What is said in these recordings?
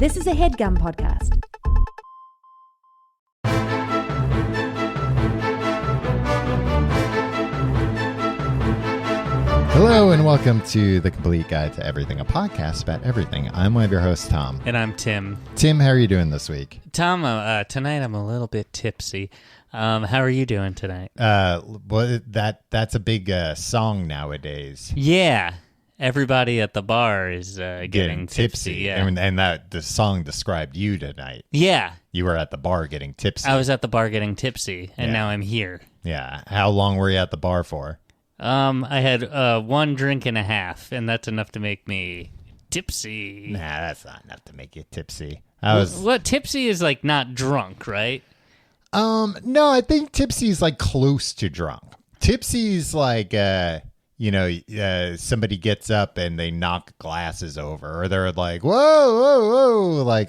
This is a HeadGum podcast. Hello and welcome to The Complete Guide to Everything, a podcast about everything. I'm one of your hosts, Tom. And I'm Tim. Tim, how are you doing this week? Tom, tonight I'm a little bit tipsy. How are you doing tonight? Well, that's a big song nowadays. Yeah. Everybody at the bar is getting tipsy. Yeah. And that the song described you tonight. Yeah. You were at the bar getting tipsy. I was at the bar getting tipsy, and now I'm here. Yeah. How long were you at the bar for? I had one drink and a half, and that's enough to make me tipsy. Nah, that's not enough to make you tipsy. What tipsy is like not drunk, right? No, I think tipsy is like close to drunk. Tipsy is like, somebody gets up and they knock glasses over, or they're like, whoa, whoa, whoa, like,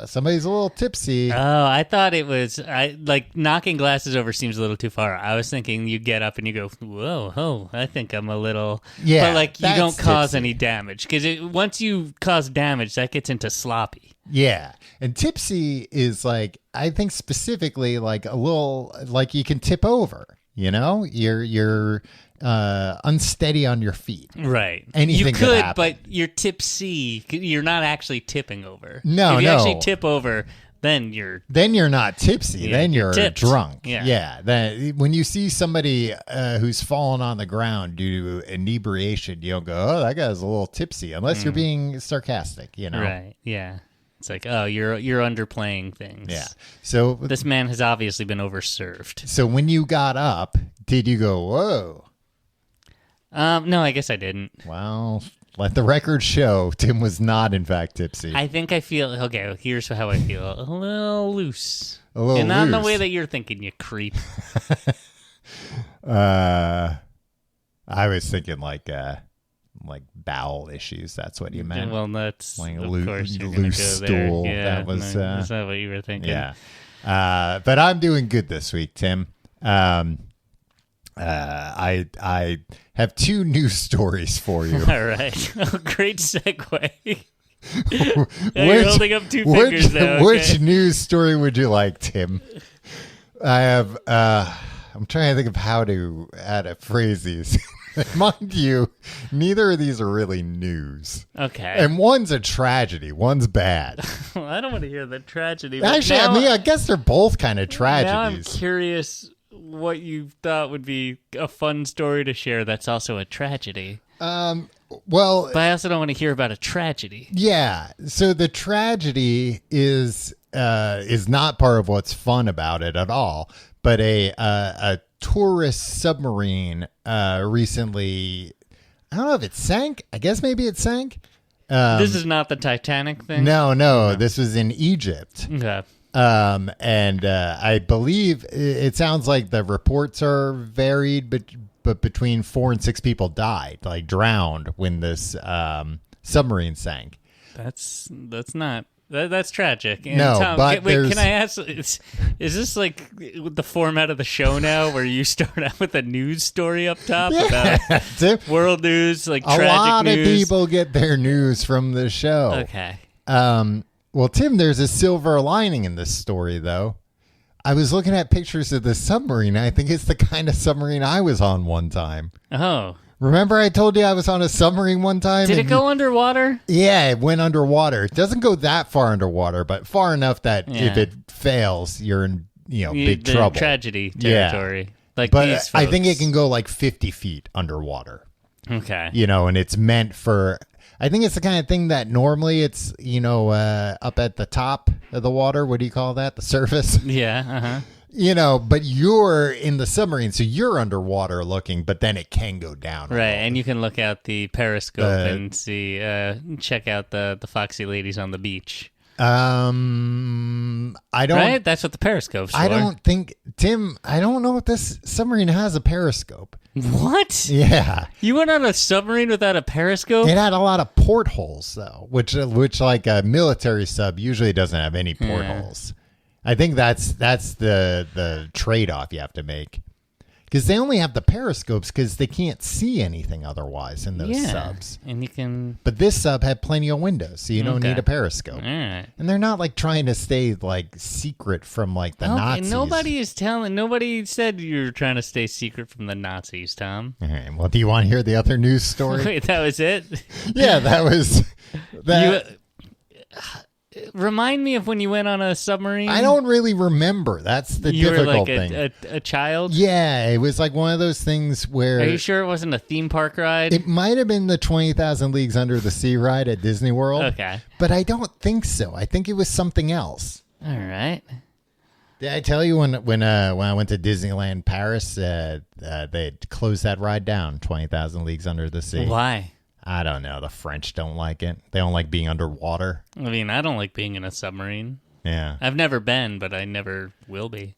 somebody's a little tipsy. Oh, I thought it was, like knocking glasses over seems a little too far. I was thinking you get up and you go, whoa, oh, I think I'm a little, yeah, but like you don't cause tipsy. any damage, because once you cause damage, that gets into sloppy. Yeah. And tipsy is like, I think specifically like a little, like you can tip over, you're unsteady on your feet. Right. Anything you could, happen. but you're tipsy. You're not actually tipping over. No, if you actually tip over, then you're not tipsy. Yeah, then you're tipped. drunk. Yeah. Then when you see somebody who's fallen on the ground due to inebriation, you don't go, "Oh, that guy's a little tipsy," unless you're being sarcastic. Right. Yeah. It's like, oh, you're underplaying things. Yeah. So this man has obviously been overserved. So when you got up, did you go, whoa? No, I guess I didn't. Well, let the record show Tim was not, in fact, tipsy. I think I feel, okay, here's how I feel. A little loose. And not in the way that you're thinking, you creep. I was thinking like bowel issues. That's what you meant. Well, that's, like of course, you're loose gonna go there. stool. Yeah, That was, that's not what you were thinking. Yeah. But I'm doing good this week, Tim. I have two news stories for you. All right. Oh, great segue. You're holding up two fingers now. Okay? Which news story would you like, Tim? I have. I'm trying to think of how to phrase these. Mind you, neither of these are really news. Okay. And one's a tragedy. One's bad. Well, I don't want to hear the tragedy. Actually, I guess they're both kind of tragedies. Now I'm curious what you thought would be a fun story to share that's also a tragedy. Well, but I also don't want to hear about a tragedy. Yeah. So the tragedy is not part of what's fun about it at all. But a tourist submarine recently, I don't know if it sank. I guess maybe it sank. This is not the Titanic thing? No. This was in Egypt. Okay. And I believe it sounds like the reports are varied, but between 4 and 6 people died, like drowned when this submarine sank. That's tragic. And no, Tom, but can I ask? Is this like the format of the show now, where you start out with a news story up top about world news, like tragic news? A lot of people get their news from the show. Okay. Well, Tim, there's a silver lining in this story, though. I was looking at pictures of the submarine. I think it's the kind of submarine I was on one time. Oh. Remember I told you I was on a submarine one time? Did it go underwater? Yeah, it went underwater. It doesn't go that far underwater, but far enough that if it fails, you're in big trouble. Tragedy territory. Yeah. Like but these folks. I think it can go like 50 feet underwater. Okay. And it's meant for... I think it's the kind of thing that normally it's, up at the top of the water. What do you call that? The surface? Yeah, uh-huh. But you're in the submarine, so you're underwater looking, but then it can go down. Right, and you can look out the periscope and see, check out the foxy ladies on the beach. I don't... Right? That's what the periscope's for. I don't think... Tim, I don't know if this submarine has a periscope. What? Yeah. You went on a submarine without a periscope? It had a lot of portholes, though, which like a military sub usually doesn't have any portholes. I think that's the trade-off you have to make. Because they only have the periscopes because they can't see anything otherwise in those subs. And you can. But this sub had plenty of windows, so you don't need a periscope. All right. And they're not like trying to stay like secret from like the Nazis. Nobody said you were trying to stay secret from the Nazis, Tom. All right. Well, do you want to hear the other news story? Wait, that was it? Yeah, that was that. Remind me of when you went on a submarine. I don't really remember. That's the difficult thing. You were like a child? Yeah, it was like one of those things where... Are you sure it wasn't a theme park ride? It might have been the 20,000 Leagues Under the Sea ride at Disney World. Okay. But I don't think so. I think it was something else. All right. Did I tell you when I went to Disneyland Paris, they closed that ride down, 20,000 Leagues Under the Sea? Why? I don't know. The French don't like it. They don't like being underwater. I mean, I don't like being in a submarine. Yeah. I've never been, but I never will be.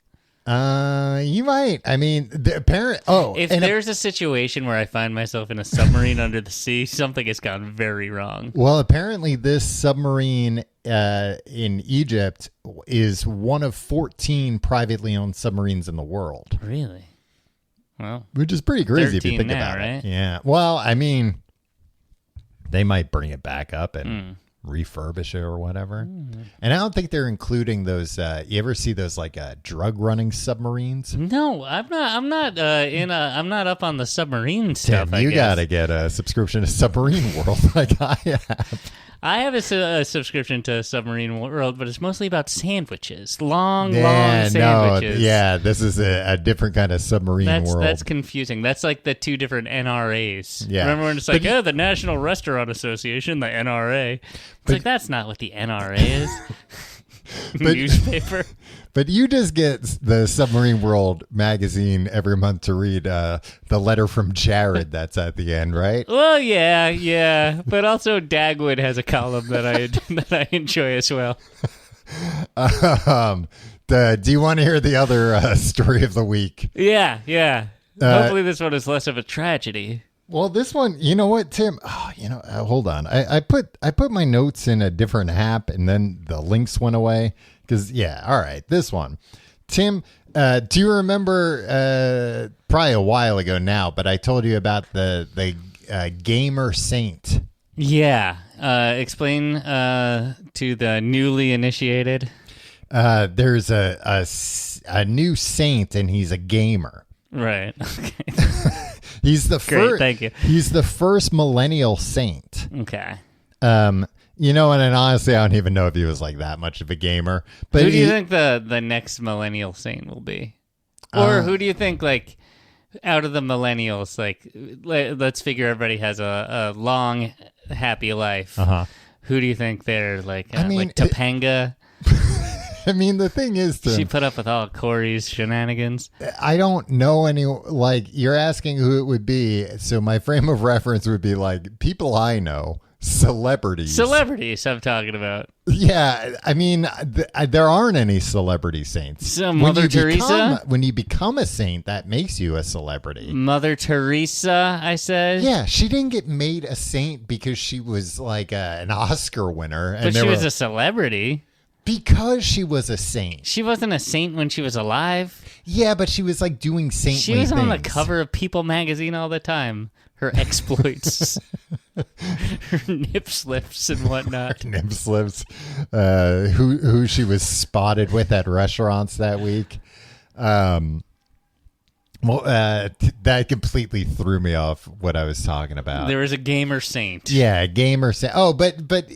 You might. I mean, if there's a situation where I find myself in a submarine under the sea, something has gone very wrong. Well, apparently this submarine in Egypt is one of 14 privately owned submarines in the world. Really? Well, which is pretty crazy if you think now, about right? it. Yeah. Well, I mean, they might bring it back up and refurbish it or whatever. And I don't think they're including those. You ever see those like drug running submarines? No, I'm not up on the submarine stuff. Tim, you got to get a subscription to Submarine World like I have. I have a subscription to Submarine World, but it's mostly about sandwiches. Long sandwiches. This is a different kind of submarine world. That's confusing. That's like the two different NRAs. Yeah. Remember when it's like, the National Restaurant Association, the NRA. It's like, that's not what the NRA is. Newspaper. But you just get the Submarine World magazine every month to read the letter from Jared that's at the end, right? Well, yeah. But also Dagwood has a column that I enjoy as well. Do you want to hear the other story of the week? Yeah. Hopefully this one is less of a tragedy. Well, this one, you know what, Tim? Hold on. I put my notes in a different app, and then the links went away. Because, all right, this one. Tim, do you remember, probably a while ago now, but I told you about the gamer saint. Yeah. Explain to the newly initiated. There's a new saint, and he's a gamer. Right. Okay. He's the first. Thank you. He's the first millennial saint. Okay. And honestly, I don't even know if he was like that much of a gamer. But who do you think the next millennial saint will be? Or who do you think, like, out of the millennials, like, let's figure everybody has a long, happy life. Uh-huh. Who do you think they're, like Topanga? I mean, the thing is, she put up with all Corey's shenanigans. I don't know any, like, you're asking who it would be. So my frame of reference would be like people I know. Celebrities I'm talking about. Yeah, I mean, there aren't any celebrity saints. So Mother Teresa? When you become a saint, that makes you a celebrity. Mother Teresa, I said. Yeah, she didn't get made a saint because she was like an Oscar winner. But she was a celebrity. Because she was a saint. She wasn't a saint when she was alive. Yeah, but she was like doing saintly She was things. on the cover of People magazine all the time. Her exploits. Her nip slips and whatnot. Her nip slips. Who she was spotted with at restaurants that week. That completely threw me off what I was talking about. There was a gamer saint. Yeah, gamer saint. Oh, but the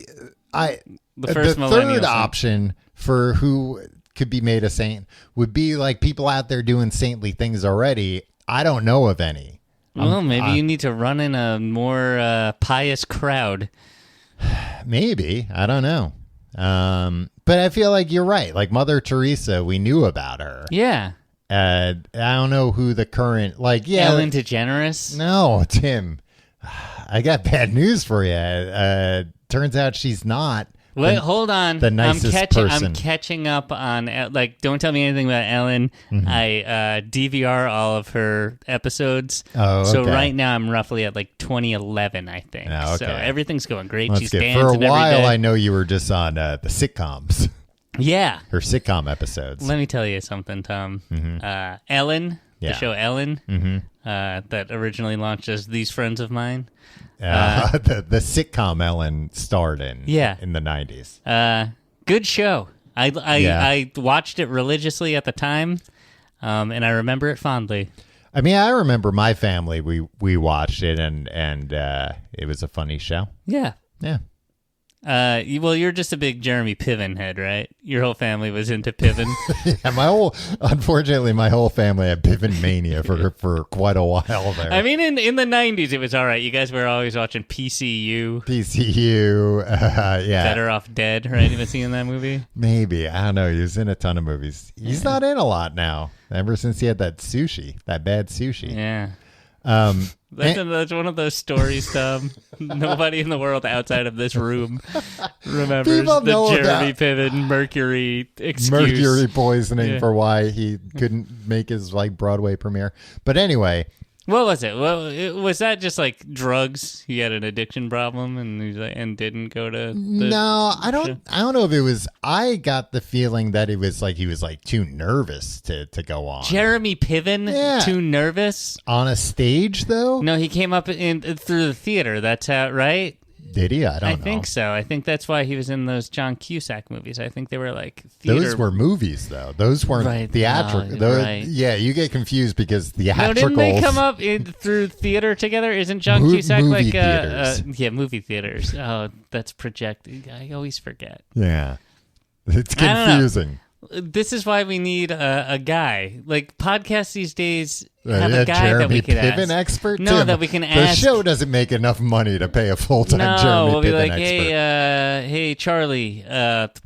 third option for who could be made a saint would be like people out there doing saintly things already. I don't know of any. Well, maybe you need to run in a more pious crowd. Maybe. I don't know. But I feel like you're right. Like Mother Teresa, we knew about her. Yeah. I don't know who the current, Ellen DeGeneres? No, Tim. I got bad news for you. Turns out she's not. Wait, hold on. The nicest person. I'm catching up on, don't tell me anything about Ellen. Mm-hmm. I DVR all of her episodes. Oh, okay. So right now I'm roughly at 2011, I think. Oh, okay. So everything's going great. That's She's good. dancing For a every while, day. I know you were just on the sitcoms. Yeah. Her sitcom episodes. Let me tell you something, Tom. Mm-hmm. Ellen, the show Ellen, that originally launched as These Friends of Mine. The sitcom Ellen starred in the 90s. Good show. I watched it religiously at the time, and I remember it fondly. I mean, I remember my family. We watched it, and it was a funny show. Yeah. Well, you're just a big Jeremy Piven head, right? Your whole family was into Piven. Yeah, unfortunately, my whole family had Piven mania for quite a while there. I mean, in the 90s, it was all right. You guys were always watching PCU. Yeah. Better Off Dead, right? You ever seen that movie? Maybe. I don't know. He was in a ton of movies. He's not in a lot now, ever since he had that bad sushi. Yeah. That's one of those stories, Tom. Nobody in the world outside of this room remembers the Jeremy Piven mercury excuse. Mercury poisoning for why he couldn't make his Broadway premiere. But anyway. What was it? Well, was that just drugs? He had an addiction problem and didn't go to No, I don't know if it was. I got the feeling that it was he was too nervous to go on. Jeremy Piven? Too nervous? On a stage, though? No, he came up through the theater. That's how, right? Did he? I don't know. I think so. I think that's why he was in those John Cusack movies. I think they were theater. Those were movies, though. Those weren't theatrical. Right. Yeah, you get confused because theatricals. No, didn't they come up through theater together? Isn't John Cusack movie theaters. Movie theaters. Oh, that's projected. I always forget. Yeah. It's confusing. This is why we need a guy. Podcasts these days have a guy Jeremy that we can Piven ask. expert? No, Tim, that we can ask. The show doesn't make enough money to pay a full-time Jeremy we'll be Piven expert. Hey, Charlie,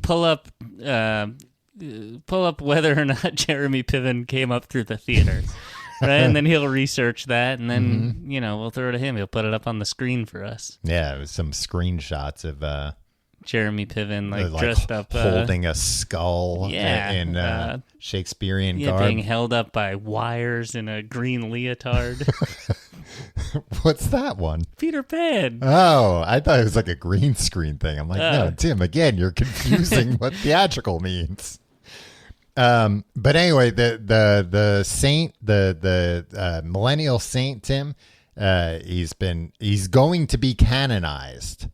pull up whether or not Jeremy Piven came up through the theater. Right, and then he'll research that, and then we'll throw it to him. He'll put it up on the screen for us. Yeah, it was some screenshots of Jeremy Piven dressed up, holding a skull in Shakespearean garb, being held up by wires in a green leotard. What's that one? Peter Pan. Oh, I thought it was a green screen thing. I'm no, Tim. Again, you're confusing what theatrical means. But anyway, the saint, the millennial saint, Tim, he's going to be canonized.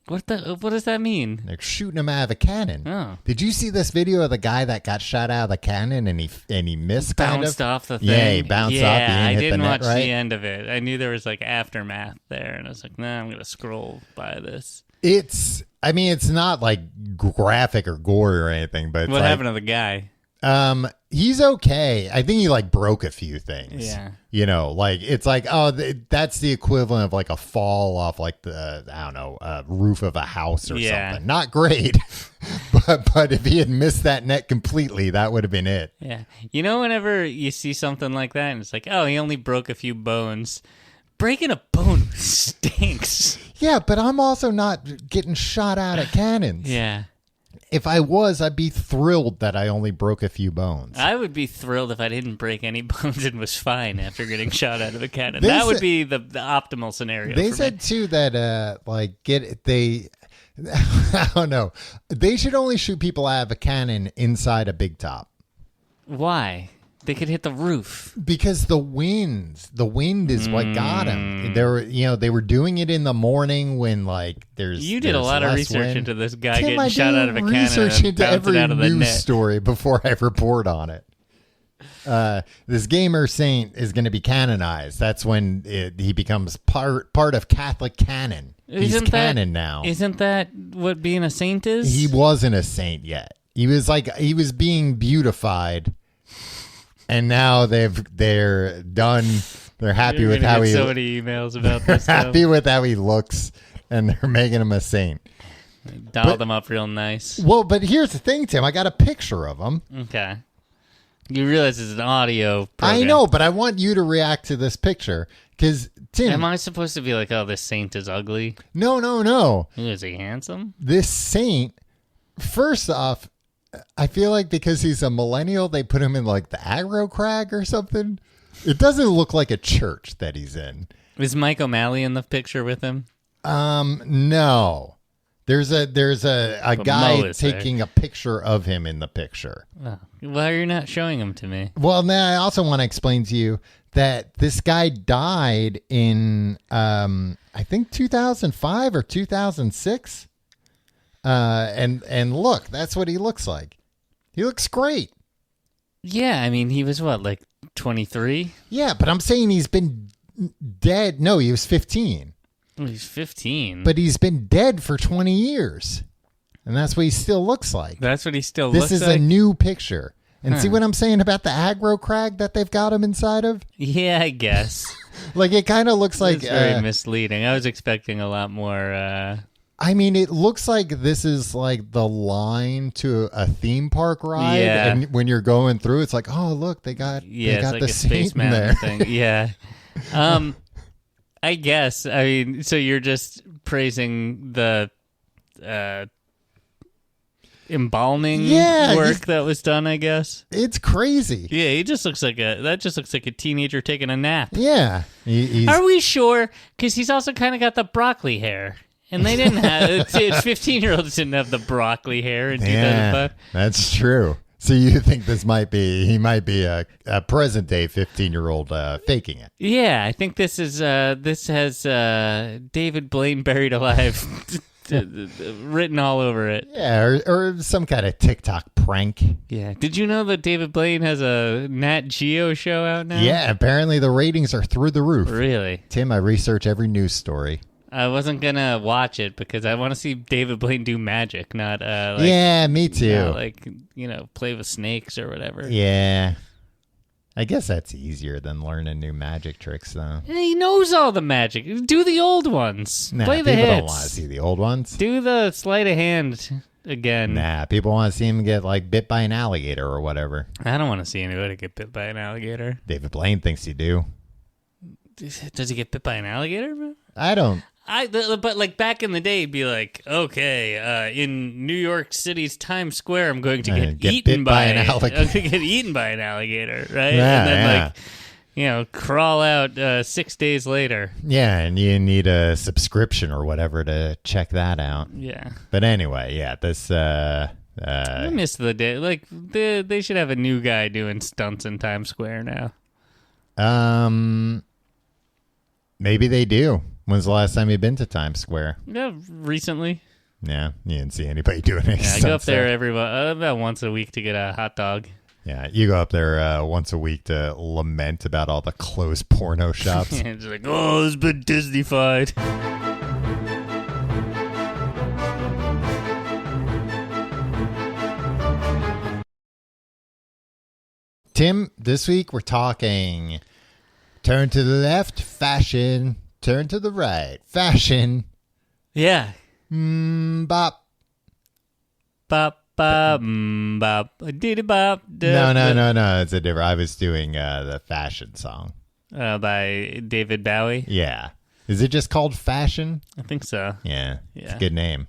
What does that mean? They're shooting him out of a cannon. Oh. Did you see this video of the guy that got shot out of the cannon and he missed? Bounced off the thing. Yeah, he bounced off. Yeah, I didn't watch the end of it. I knew there was aftermath there, and I was nah, I'm gonna scroll by this. It's not graphic or gory or anything, but what happened to the guy? He's okay. I think he broke a few things. Yeah. It's that's the equivalent of a fall off the roof of a house or something. Not great. but if he had missed that net completely, that would have been it. Yeah. Whenever you see something like that and it's he only broke a few bones. Breaking a bone stinks. Yeah, but I'm also not getting shot out at cannons. Yeah. If I was, I'd be thrilled that I only broke a few bones. I would be thrilled if I didn't break any bones and was fine after getting shot out of a cannon. That would be the optimal scenario. They said too that I don't know. They should only shoot people out of a cannon inside a big top. Why? They could hit the roof because the wind is what got them. They were doing it in the morning when there's. You did a lot of research wind. into this guy Tim, getting shot out of a cannon. Research into every out of the news net. story before I report on it. This gamer saint is going to be canonized. That's when he becomes part of Catholic canon. He's canon now. Isn't that what being a saint is? He wasn't a saint yet. He was being beautified. And now they're done. They're happy with how he. So many emails about this. Happy with how he looks, and they're making him a saint. Dialed him up real nice. Well, but here's the thing, Tim. I got a picture of him. Okay. You realize it's an audio program. I know, but I want you to react to this picture because Tim. Am I supposed to be this saint is ugly? No. Is he handsome? This saint. First off. I feel because he's a millennial, they put him in the aggro crag or something. It doesn't look like a church that he's in. Is Mike O'Malley in the picture with him? No. There's a But guy Mo is there. taking a picture of him in the picture. Oh, why are you not showing him to me? Well, now I also want to explain to you that this guy died in I think 2005 or 2006. And look, that's what he looks like. He looks great. Yeah, I mean, he was what, like 23? Yeah, but I'm saying he's been dead. No, he was 15. Well, he's 15. But he's been dead for 20 years. And that's what he still looks like. That's what he still This looks is like? a new picture. And see Huh. what I'm saying about the aggro crag that they've got him inside of? Yeah, I guess. Like, it kind of looks like... It's very misleading. I was expecting a lot more... I mean, it looks like this is like the line to a theme park ride. Yeah. And when you're going through, it's like, oh, look, they got it's like the a Space saint in there. Mountain thing. Yeah. I guess. I mean, so you're just praising the embalming work that was done, I guess. It's crazy. Yeah, he just looks like a teenager taking a nap. Yeah. He's, Are we sure? Because he's also kind of got the broccoli hair. And they didn't have 15-year-olds didn't have the broccoli hair in 2005. That's true. So you think he might be a present day 15-year-old faking it? Yeah, I think this has David Blaine buried alive written all over it. Yeah, or some kind of TikTok prank. Yeah. Did you know that David Blaine has a Nat Geo show out now? Yeah, apparently the ratings are through the roof. Really? Tim, I research every news story. I wasn't gonna watch it because I want to see David Blaine do magic, not yeah, me too. Not, play with snakes or whatever. Yeah. I guess that's easier than learning new magic tricks, though. He knows all the magic. Do the old ones. Nah, Play the people hits. don't want to see the old ones. Do the sleight of hand again. Nah, people want to see him get bit by an alligator or whatever. I don't want to see anybody get bit by an alligator. David Blaine thinks you do. Does he get bit by an alligator? I don't. But back in the day, it'd be like, okay, in New York City's Times Square, I'm going to get eaten bit by an alligator. I'm going to get eaten by an alligator, right? Yeah, and then crawl out 6 days later. Yeah, and you need a subscription or whatever to check that out. Yeah. But anyway, yeah, this. I miss the day. They should have a new guy doing stunts in Times Square now. Maybe they do. When's the last time you've been to Times Square? Yeah, recently. Yeah, you didn't see anybody doing any Yeah, I go up stunts there about once a week to get a hot dog. Yeah, you go up there once a week to lament about all the closed porno shops. And it's like, oh, it's been Disney-fied. Tim, this week we're talking turn to the left, fashion. Turn to the right, fashion. Yeah. Bop. Bop, bop, bop, diddy bop. No. It's a different. I was doing the fashion song. By David Bowie. Yeah. Is it just called Fashion? I think so. Yeah. It's a good name.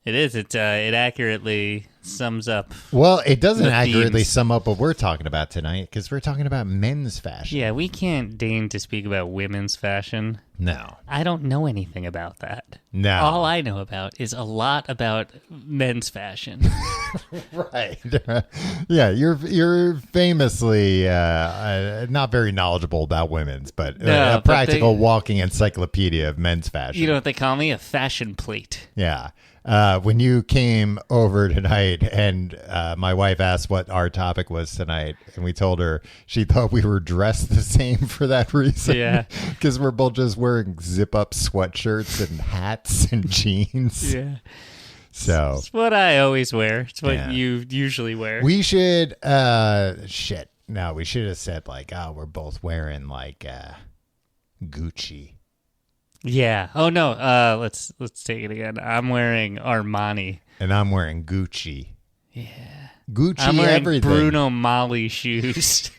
It is. It accurately sums up. Well, it doesn't accurately themes. sum up what we're talking about tonight because we're talking about men's fashion. Yeah, we can't deign to speak about women's fashion. No. I don't know anything about that. No. All I know about is a lot about men's fashion. Right. Yeah, you're famously not very knowledgeable about women's, but a practical walking encyclopedia of men's fashion. You know what they call me? A fashion plate. Yeah. When you came over tonight and my wife asked what our topic was tonight, and we told her she thought we were dressed the same for that reason. Yeah. Because we're both just wearing zip-up sweatshirts and hats and jeans. Yeah. So it's what I always wear. It's what you usually wear. we should, No, we should have said we're both wearing Gucci. Yeah. Oh no. Let's take it again. I'm weering Armani. And I'm wearing Gucci. Yeah. Gucci I'm wearing everything. Bruno Mali shoes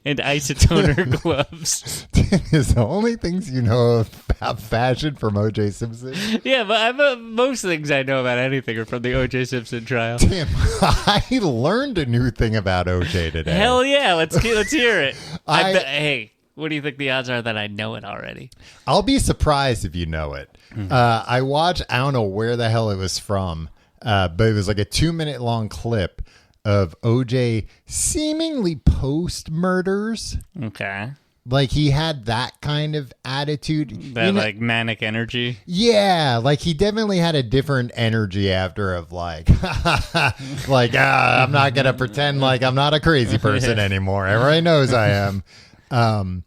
and isotoner gloves. Is the only things you know about fashion from O.J. Simpson? Yeah, but most things I know about anything are from the O.J. Simpson trial. Tim, I learned a new thing about O.J. today. Hell yeah! Let's hear it. Hey. What do you think the odds are that I know it already? I'll be surprised if you know it. I don't know where the hell it was from, but it was like a 2-minute long clip of OJ seemingly post-murders. Okay. Like he had that kind of attitude. That like manic energy. Yeah, like he definitely had a different energy after of like, I'm not going to pretend like I'm not a crazy person anymore. Everybody knows I am. And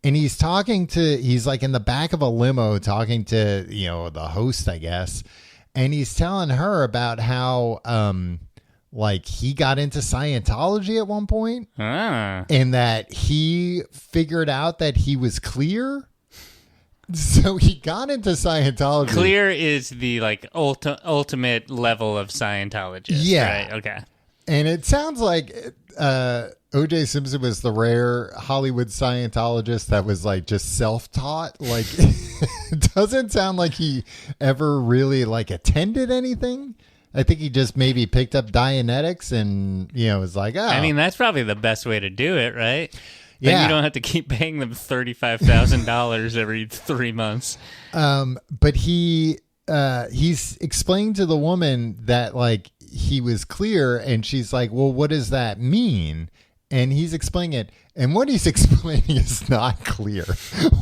he's like in the back of a limo talking to, the host, I guess. And he's telling her about how, like he got into Scientology at one point and that he figured out that he was clear. So he got into Scientology. Clear is the like ultimate level of Scientologist. Yeah. Right? Okay. And it sounds like O.J. Simpson was the rare Hollywood Scientologist that was like just self-taught. Like it doesn't sound like he ever really like attended anything. I think he just maybe picked up Dianetics and, was like, oh. I mean, that's probably the best way to do it, right? Yeah. Then you don't have to keep paying them $35,000 every 3 months. But he's explained to the woman that, like, he was clear, and she's like, well, what does that mean? And he's explaining it. And what he's explaining is not clear.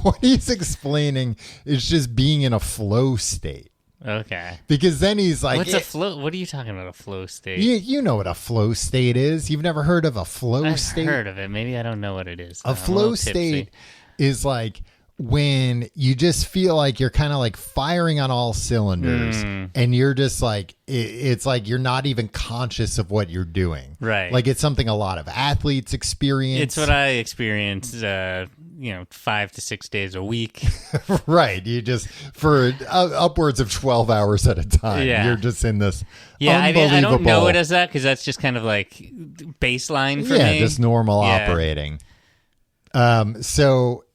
What he's explaining is just being in a flow state. Okay. Because then he's like, what's a flow? What are you talking about? A flow state? You know what a flow state is. You've never heard of a flow state? I've heard of it. Maybe I don't know what it is. A flow state is like when you just feel like you're kind of like firing on all cylinders and you're just like, it's like you're not even conscious of what you're doing. Right. Like it's something a lot of athletes experience. It's what I experience, 5 to 6 days a week. Right. You just, for upwards of 12 hours at a time, you're just in this unbelievable... I don't know it as that because that's just kind of like baseline for me. Yeah, just normal operating. So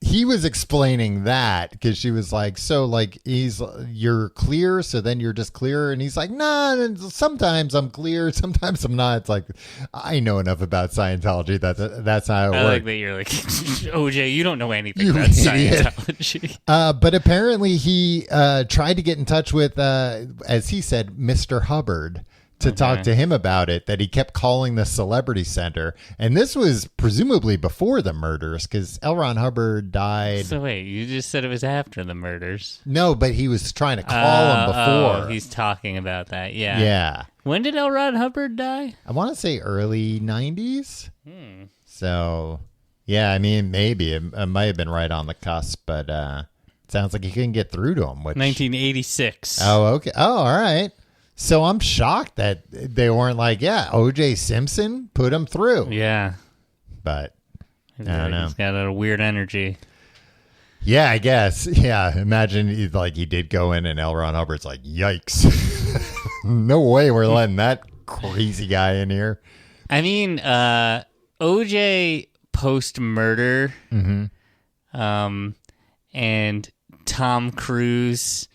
he was explaining that because she was like, so like you're clear, so then you're just clear, and he's like, nah, sometimes I'm clear, sometimes I'm not. It's like, I know enough about Scientology that's how it works. I like that you're like, OJ, you don't know anything about Scientology. But apparently he tried to get in touch with, as he said, Mr. Hubbard to talk to him about it, that he kept calling the Celebrity Center. And this was presumably before the murders because L. Ron Hubbard died. So wait, you just said it was after the murders. No, but he was trying to call him before. Oh, he's talking about that. Yeah. Yeah. When did L. Ron Hubbard die? I want to say early 90s. So, yeah, I mean, maybe. It might have been right on the cusp, but it sounds like he couldn't get through to him. 1986. Oh, okay. Oh, all right. So I'm shocked that they weren't like, yeah, O.J. Simpson put him through. Yeah. But I don't know. He's got a weird energy. Yeah, I guess. Yeah. Imagine he did go in and L. Ron Hubbard's like, yikes. No way we're letting that crazy guy in here. I mean, O.J. post-murder and Tom Cruise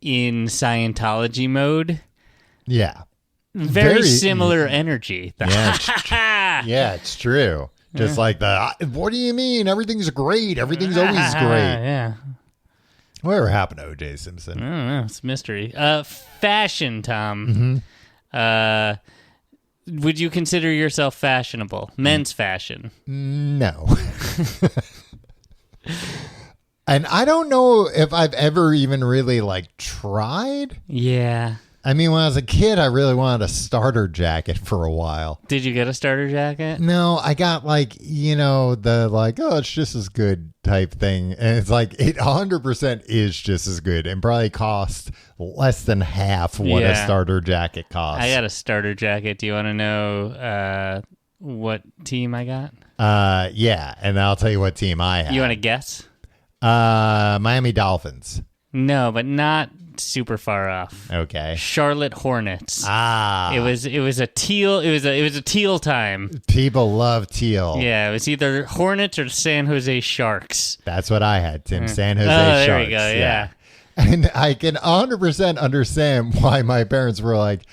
in Scientology mode. Yeah. Very similar energy. Yeah, it's true. Just like what do you mean? Everything's great. Everything's always great. Yeah. Whatever happened to O.J. Simpson? I don't know. It's a mystery. Fashion, Tom. Would you consider yourself fashionable? Men's fashion? No. And I don't know if I've ever even really like tried. Yeah. I mean, when I was a kid, I really wanted a starter jacket for a while. Did you get a starter jacket? No, I got like, the like, oh, it's just as good type thing. And it's like, it 100% is just as good and probably cost less than half what a starter jacket costs. I got a starter jacket. Do you want to know what team I got? Yeah. And I'll tell you what team I have. You want to guess? Miami Dolphins. No, but not super far off. Okay. Charlotte Hornets. Ah. It was a teal. It was a teal time. People love teal. Yeah, it was either Hornets or San Jose Sharks. That's what I had, Tim. San Jose Sharks. There we go. Yeah. And I can 100% understand why my parents were like,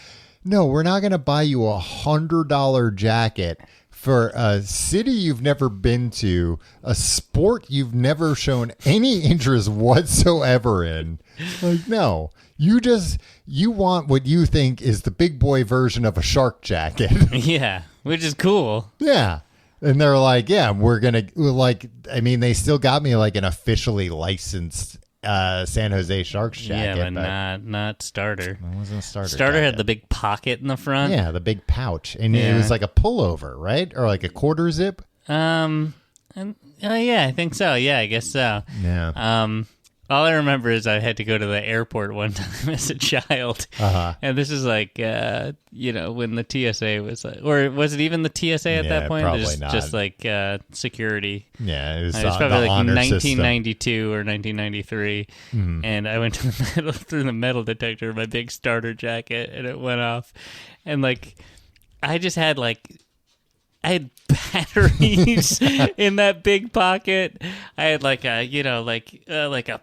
no, we're not going to buy you $100 jacket for a city you've never been to, a sport you've never shown any interest whatsoever in. Like, no, you want what you think is the big boy version of a shark jacket. Yeah, which is cool. Yeah. And they're like, yeah, we're going to, like, I mean, they still got me like an officially licensed San Jose Sharks jacket. Yeah, but not starter. It wasn't a starter. Starter jacket. had the big pocket in the front. Yeah, the big pouch. And it Yeah. was like a pullover, right? Or like a quarter zip. Yeah, I think so. Yeah, I guess so. Yeah. All I remember is I had to go to the airport one time as a child. Uh-huh. And this is like, when the TSA was like, or was it even the TSA at that point? Probably not. Just like security. Yeah, it was, It was the probably like honor 1992 or 1993. Mm-hmm. And I went to through the metal detector, my big starter jacket, and it went off. And like, I had batteries in that big pocket. I had like a, like a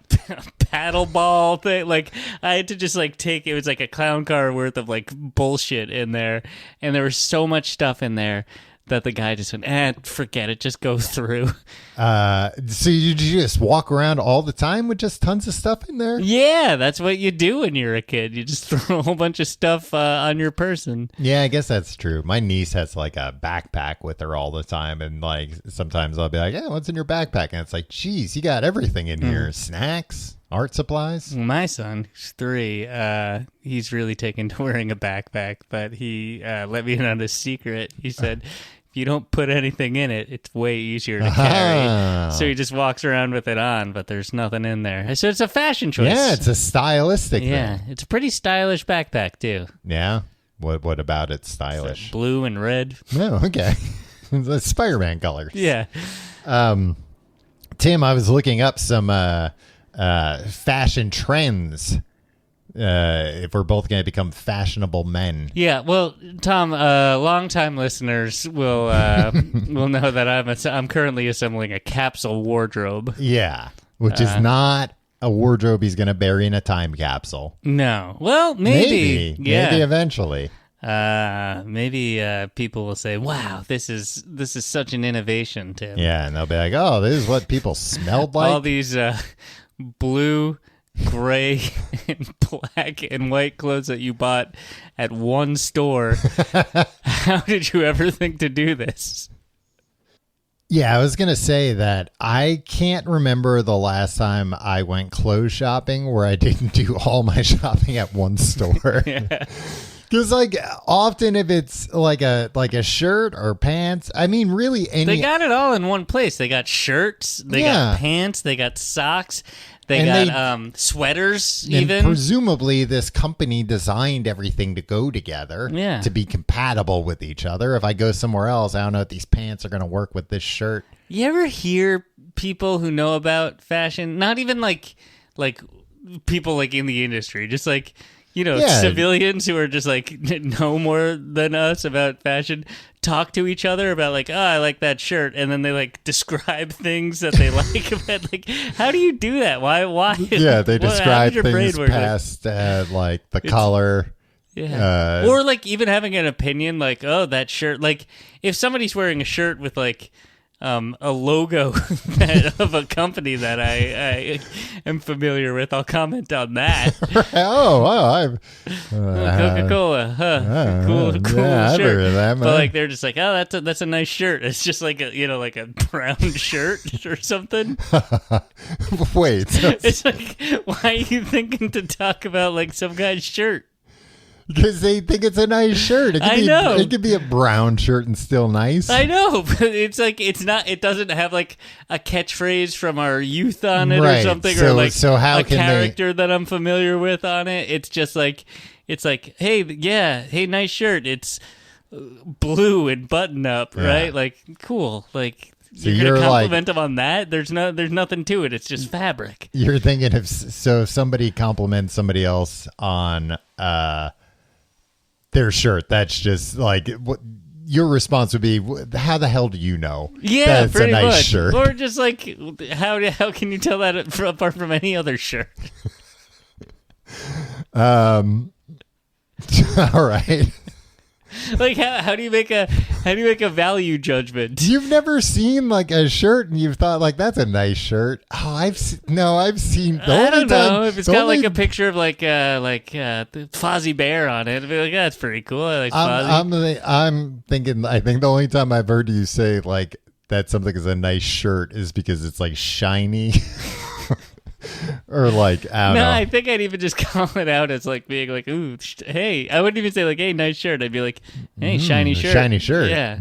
paddle ball thing. Like I had to just like it was like a clown car worth of like bullshit in there. And there was so much stuff in there that the guy just went, forget it, just go through. So you just walk around all the time with just tons of stuff in there? Yeah, that's what you do when you're a kid. You just throw a whole bunch of stuff on your person. Yeah, I guess that's true. My niece has like a backpack with her all the time. And like sometimes I'll be like, yeah, what's in your backpack? And it's like, geez, you got everything in here. Snacks, art supplies. My son, who's 3, he's really taken to wearing a backpack, but he let me in on a secret. He said, if you don't put anything in it, it's way easier to carry. So he just walks around with it on, but there's nothing in there. So it's a fashion choice. Yeah, it's a stylistic Yeah, thing. it's a pretty stylish backpack, too. Yeah? What about it stylish? Blue and red. Oh, okay. The Spider-Man colors. Yeah. Tim, I was looking up some fashion trends. If we're both going to become fashionable men. Yeah, well, Tom, longtime listeners will know that I'm currently assembling a capsule wardrobe. Yeah, which is not a wardrobe he's going to bury in a time capsule. No, well, maybe eventually. Maybe people will say, "Wow, this is such an innovation, Tim." Yeah, and they'll be like, "Oh, this is what people smelled like." All these blue, gray, and black and white clothes that you bought at one store. How did you ever think to do this? Yeah, I was going to say that I can't remember the last time I went clothes shopping where I didn't do all my shopping at one store. Yeah. Because, like, often if it's like a shirt or pants, I mean, really any... They got it all in one place. They got shirts, they got pants, they got socks, they got sweaters even. And presumably this company designed everything to go together, to be compatible with each other. If I go somewhere else, I don't know if these pants are going to work with this shirt. You ever hear people who know about fashion, not even like people like in the industry, just like... civilians who are just like know more than us about fashion talk to each other about like, oh, I like that shirt, and then they like describe things that they like about like, how do you do that? Why? Yeah, they describe things past like the color. Yeah, or like even having an opinion like, oh, that shirt. Like if somebody's wearing a shirt with like a logo of a company that I am familiar with, I'll comment on that. I've Coca-Cola, cool yeah, I've shirt. heard of that, but like they're just like, oh, that's a nice shirt. It's just like a brown shirt or something. Wait, it's like, why are you thinking to talk about like some guy's shirt? Because they think it's a nice shirt. I know. It could be a brown shirt and still nice. I know, but it's like it doesn't have like a catchphrase from our youth on it or something, or like a character that I'm familiar with on it. It's just like, hey, nice shirt. It's blue and button up, right? Like, cool. Like, so you're gonna compliment them on that? There's nothing to it. It's just fabric. You're thinking if somebody compliments somebody else on their shirt, that's just like what your response would be. How the hell do you know? Yeah, that's a nice shirt. Or just like how can you tell that apart from any other shirt? All right. Like how do you make How do you make a value judgment? You've never seen like a shirt and you've thought like that's a nice shirt. Oh, I've seen the I only don't know time if it's the got only- like a picture of like Fozzie Bear on it. I'd be like, that's pretty cool. I like Fozzie. I'm thinking. I think the only time I've heard you say like that something is a nice shirt is because it's like shiny. Or like, I don't know. I think I'd even just call it out as like being like, ooh, hey. I wouldn't even say like, hey, nice shirt. I'd be like, hey, shiny shirt. Shiny shirt. Yeah.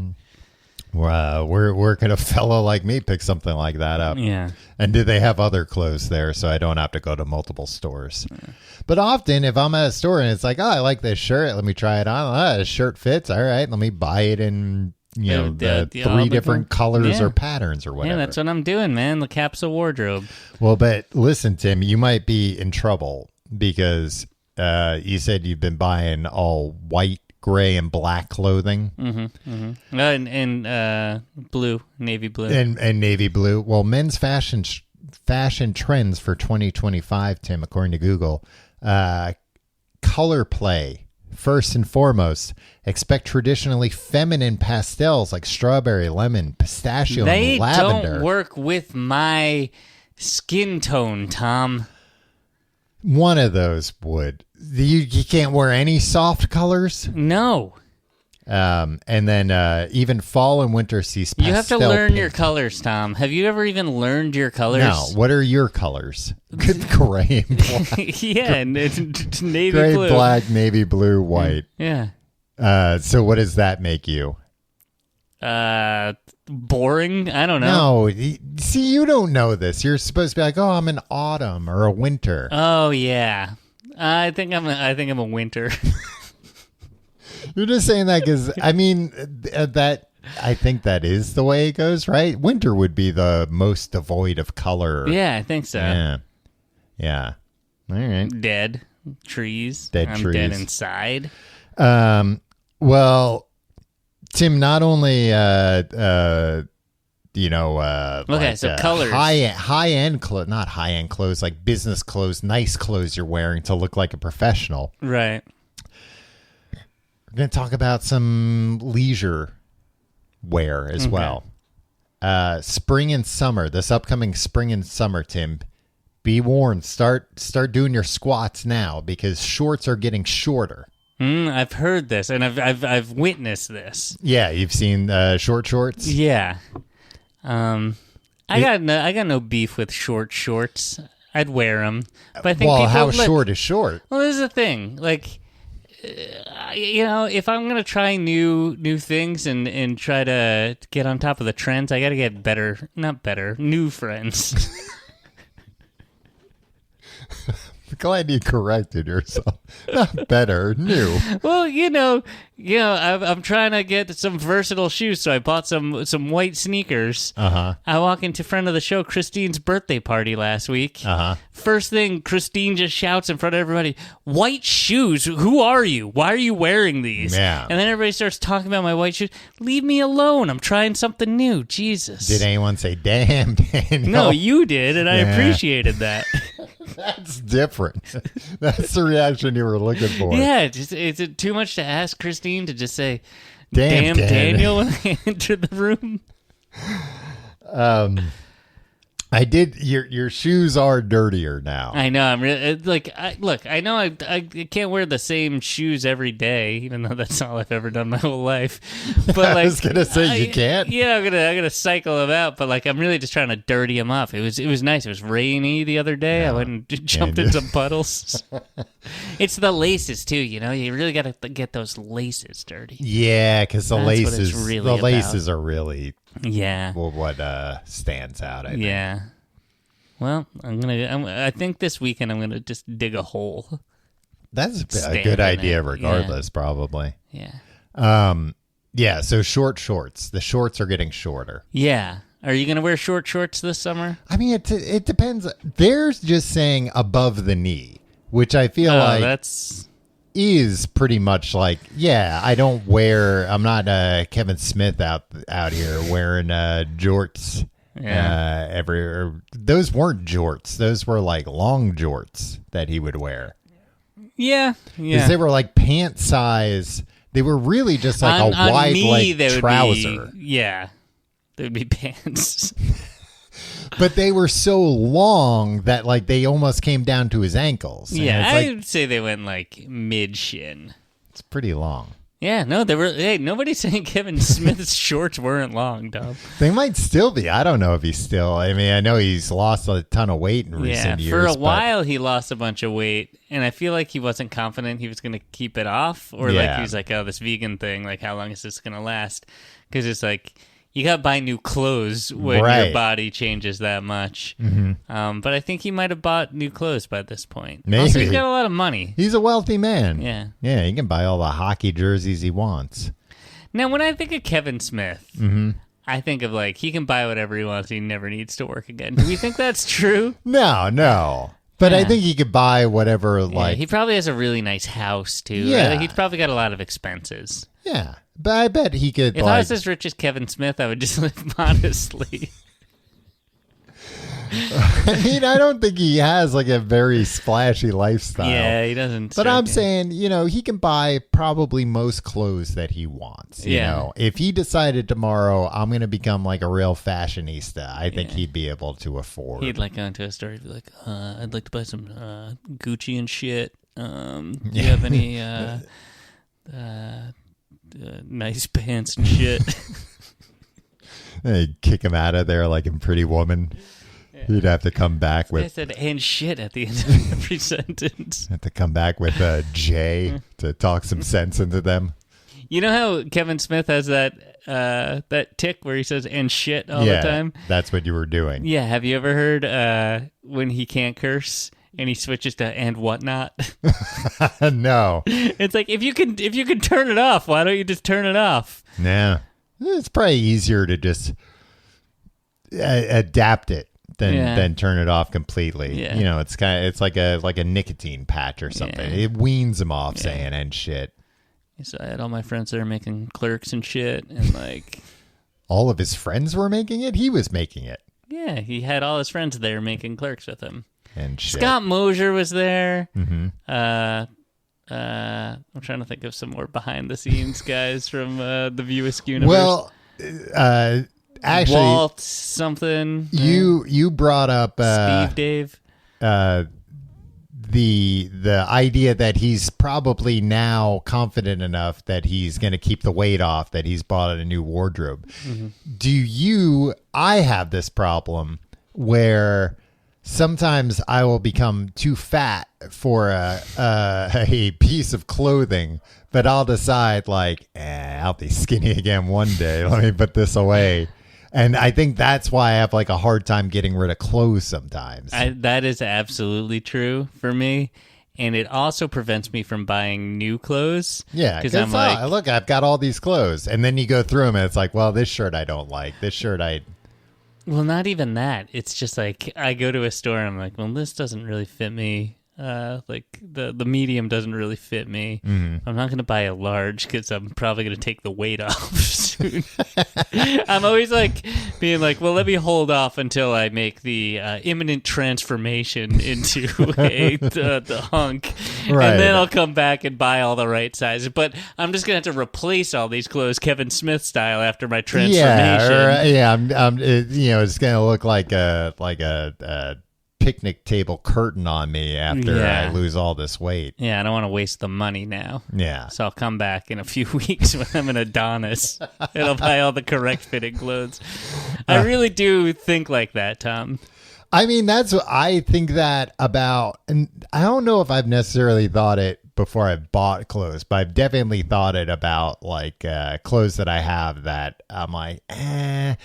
Where could a fellow like me pick something like that up? Yeah. And do they have other clothes there so I don't have to go to multiple stores? Yeah. But often if I'm at a store and it's like, oh, I like this shirt, let me try it on. Oh, this shirt fits. All right, let me buy it in the three different colors or patterns or whatever. Yeah, that's what I'm doing, man. The capsule wardrobe. Well, but listen, Tim, you might be in trouble because you said you've been buying all white, gray, and black clothing. Mm-hmm. And blue, navy blue. And navy blue. Well, men's fashion trends for 2025, Tim, according to Google, color play. First and foremost, expect traditionally feminine pastels like strawberry, lemon, pistachio, and lavender. They don't work with my skin tone, Tom. One of those would. You can't wear any soft colors? No. And then even fall and winter see pastel. You have to learn your colors, Tom. Have you ever even learned your colors? No. What are your colors? Good gray and black. Yeah, and it's navy gray, blue. black, navy blue, white. Yeah. So what does that make you? Boring? I don't know. No. See, you don't know this. You're supposed to be like, oh, I'm an autumn or a winter. Oh, yeah. I think I'm a winter. You're just saying that because, I mean, I think that is the way it goes, right? Winter would be the most devoid of color. Yeah, I think so. Yeah. All right. Dead trees. I'm dead inside. Well, Tim, not only, okay, like, so colors. High-end clothes, not high-end clothes, like business clothes, nice clothes you're wearing to look like a professional. Right. We're going to talk about some leisure wear as well. Spring and summer, this upcoming spring and summer, Tim, be warned. Start doing your squats now because shorts are getting shorter. I've heard this and I've witnessed this. Yeah, you've seen short shorts? Yeah. I got no beef with short shorts. I'd wear them. But I think how short is short? Well, this is the thing. Like, if I'm going to try new things and try to get on top of the trends, I got to get new friends. Glad you corrected yourself. Not better, new. Well, I'm trying to get some versatile shoes, so I bought some white sneakers. I walk into front of the show, Christine's birthday party last week. First thing, Christine just shouts in front of everybody, "White shoes? Who are you? Why are you wearing these?" Yeah. And then everybody starts talking about my white shoes. Leave me alone. I'm trying something new. Jesus. Did anyone say, "Damn, Daniel"? No, you did, and I appreciated that. That's different. That's the reaction you were looking for. Yeah, is it too much to ask Christine to just say, Damn Daniel, when they enter the room? I did. Your shoes are dirtier now. I know. I'm really I know I can't wear the same shoes every day, even though that's all I've ever done my whole life. But I was gonna say you can't. Yeah, I'm gonna cycle them out. But like, I'm really just trying to dirty them up. It was nice. It was rainy the other day. Yeah. I went and jumped in some puddles. It's the laces too. You really got to get those laces dirty. Yeah, because the laces laces are really. Yeah. Well, what stands out, I think. Yeah. Well, I think this weekend I'm gonna just dig a hole. That's a good idea, regardless, probably. Yeah. Yeah. So short shorts. The shorts are getting shorter. Yeah. Are you gonna wear short shorts this summer? I mean, it depends. There's just saying above the knee, which I feel like is pretty much like, yeah, I'm not Kevin Smith out here wearing jorts. Yeah. Those weren't jorts. Those were like long jorts that he would wear. Yeah. Because they were like pant size. They were really just like a wide leg trouser. Yeah. They would be pants. But they were so long that like they almost came down to his ankles. Yeah, I would say they went like mid-shin. It's pretty long. Yeah, no, they were. Hey, nobody's saying Kevin Smith's shorts weren't long, Dom. They might still be. I don't know if he's still. I mean, I know he's lost a ton of weight in recent years. For a while he lost a bunch of weight, and I feel like he wasn't confident he was going to keep it off, or like he was like, "Oh, this vegan thing. Like, how long is this going to last?" Because it's like you got to buy new clothes when your body changes that much. Mm-hmm. But I think he might have bought new clothes by this point. Maybe. Also, he's got a lot of money. He's a wealthy man. Yeah. Yeah, he can buy all the hockey jerseys he wants. Now, when I think of Kevin Smith, I think of like he can buy whatever he wants. He never needs to work again. Do we think that's true? No. But I think he could buy whatever. Like he probably has a really nice house too. Yeah, right? He's probably got a lot of expenses. Yeah, but I bet he could. If I was as rich as Kevin Smith, I would just live modestly. I mean, I don't think he has like a very splashy lifestyle. Yeah, he doesn't. But I'm saying, he can buy probably most clothes that he wants. You know, if he decided tomorrow, I'm going to become like a real fashionista, I think he'd be able to afford. He'd like go into a store, he'd be like, I'd like to buy some Gucci and shit. Do you have any nice pants and shit? They'd kick him out of there like in Pretty Woman. He'd have to come back with. I said and shit at the end of every sentence. Have to come back with a J to talk some sense into them. You know how Kevin Smith has that tick where he says and shit all the time? That's what you were doing. Yeah. Have you ever heard when he can't curse and he switches to and whatnot? No. It's like if you can turn it off, why don't you just turn it off? Nah. It's probably easier to just adapt it than turn it off completely. Yeah. It's like a nicotine patch or something. Yeah. It weans him off saying and shit. So I had all my friends there making clerks and shit, and like all of his friends were making it. He was making it. Yeah, he had all his friends there making clerks with him. And shit. Scott Mosier was there. Mm-hmm. I'm trying to think of some more behind the scenes guys from the Viewisk universe. Well, actually, Walt something. You brought up Steve Dave. The idea that he's probably now confident enough that he's going to keep the weight off, that he's bought a new wardrobe. Mm-hmm. I have this problem where sometimes I will become too fat for a piece of clothing, but I'll decide like, I'll be skinny again one day. Let me put this away. And I think that's why I have like a hard time getting rid of clothes sometimes. That is absolutely true for me. And it also prevents me from buying new clothes. Yeah, because I'm like, look, I've got all these clothes. And then you go through them and it's like, well, this shirt I don't like. This shirt Well, not even that. It's just like I go to a store and I'm like, well, this doesn't really fit me. Like the medium doesn't really fit me. Mm-hmm. I'm not going to buy a large because I'm probably going to take the weight off soon. I'm always like being like, well, let me hold off until I make the imminent transformation into the hunk. Right. And then I'll come back and buy all the right sizes. But I'm just going to have to replace all these clothes Kevin Smith style after my transformation. It's going to look like a picnic table curtain on me after I lose all this weight. Yeah, I don't want to waste the money now. Yeah. So I'll come back in a few weeks when I'm an Adonis and I'll buy all the correct fitting clothes. I really do think like that, Tom. I mean, that's what I think that about, and I don't know if I've necessarily thought it before I bought clothes, but I've definitely thought it about like clothes that I have that I'm like, And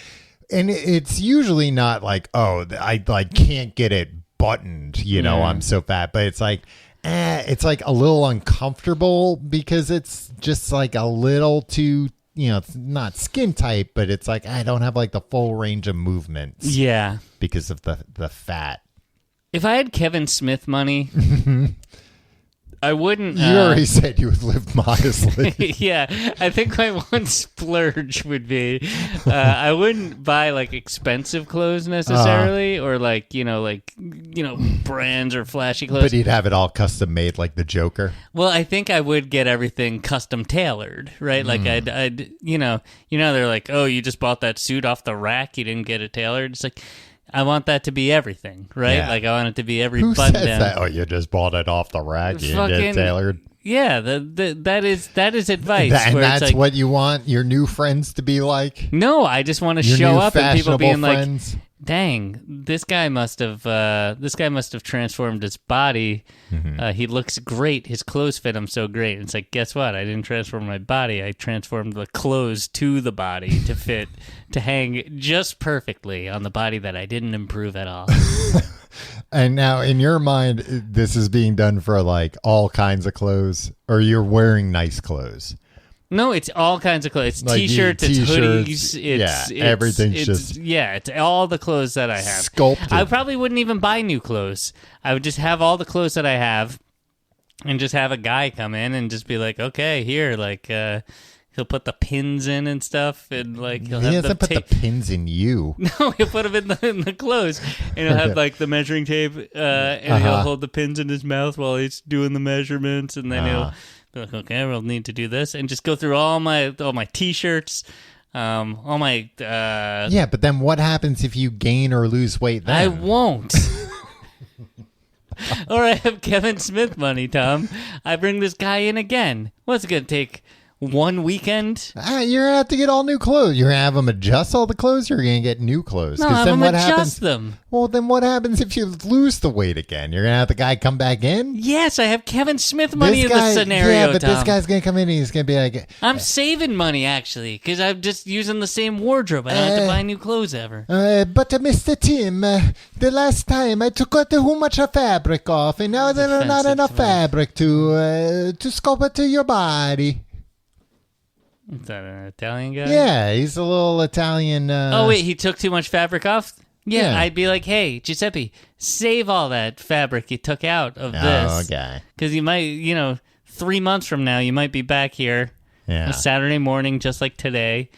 it's usually not like, oh, I like can't get it buttoned, I'm so fat. But it's like a little uncomfortable because it's just like a little too, it's not skin tight, but it's like I don't have like the full range of movements. Yeah. Because of the fat. If I had Kevin Smith money, I wouldn't. You already said you would live modestly. Yeah, I think my one splurge would be I wouldn't buy like expensive clothes necessarily, or like brands or flashy clothes. But you'd have it all custom made like the Joker. Well, I think I would get everything custom tailored, right? Like I'd they're like, oh, you just bought that suit off the rack, you didn't get it tailored. It's like, I want that to be everything, right? Yeah. Like I want it to be every Who button says down. that? Oh, you just bought it off the rack. You didn't get it tailored. Yeah, that is advice. And where that's it's like, what you want your new friends to be like? no, I just want to Your show new up and people being friends? like, dang, this guy must have transformed his body. He looks great. His clothes fit him so great. It's like, guess what? I didn't transform my body. I transformed the clothes to the body to fit, to hang just perfectly on the body that I didn't improve at all. And now, in your mind, this is being done for like all kinds of clothes, or you're wearing nice clothes? No, it's all kinds of clothes. It's Like t-shirts, it's hoodies. Everything's just... Yeah, it's all the clothes that I have. Sculpted. I probably wouldn't even buy new clothes. I would just have all the clothes that I have and just have a guy come in and just be like, okay, here, like, he'll put the pins in and stuff, and like he'll He have doesn't put the pins in you. No, he'll put them in the clothes, and he'll have like the measuring tape, and he'll hold the pins in his mouth while he's doing the measurements, and then he'll be like, okay, we'll need to do this, and just go through all my t-shirts, all my. Yeah, but then what happens if you gain or lose weight? Then I won't. Or I have Kevin Smith money, Tom. I bring this guy in again. What's it gonna take? One weekend? You're gonna have to get all new clothes. You're gonna have them adjust all the clothes. Or you're gonna get new clothes. No, have then them what adjust happens? them. Well, then what happens if you lose the weight again? You're gonna have the guy come back in. Yes, I have Kevin Smith money This in guy, the scenario. yeah, but Tom. this guy's gonna come in and he's gonna be like, I'm saving money actually because I'm just using the same wardrobe. I don't have to buy new clothes ever. but Mr. Tim, the last time I took too much fabric off, and now there's not offensive enough to me. fabric to sculpt it to your body. Is that an Italian guy? Yeah, he's a little Italian. Oh wait, he took too much fabric off. Yeah, Yeah. I'd be like, hey, Giuseppe, save all that fabric you took out of this. Oh, okay. Because you might, 3 months from now, you might be back here on Yeah. a Saturday morning, just like today,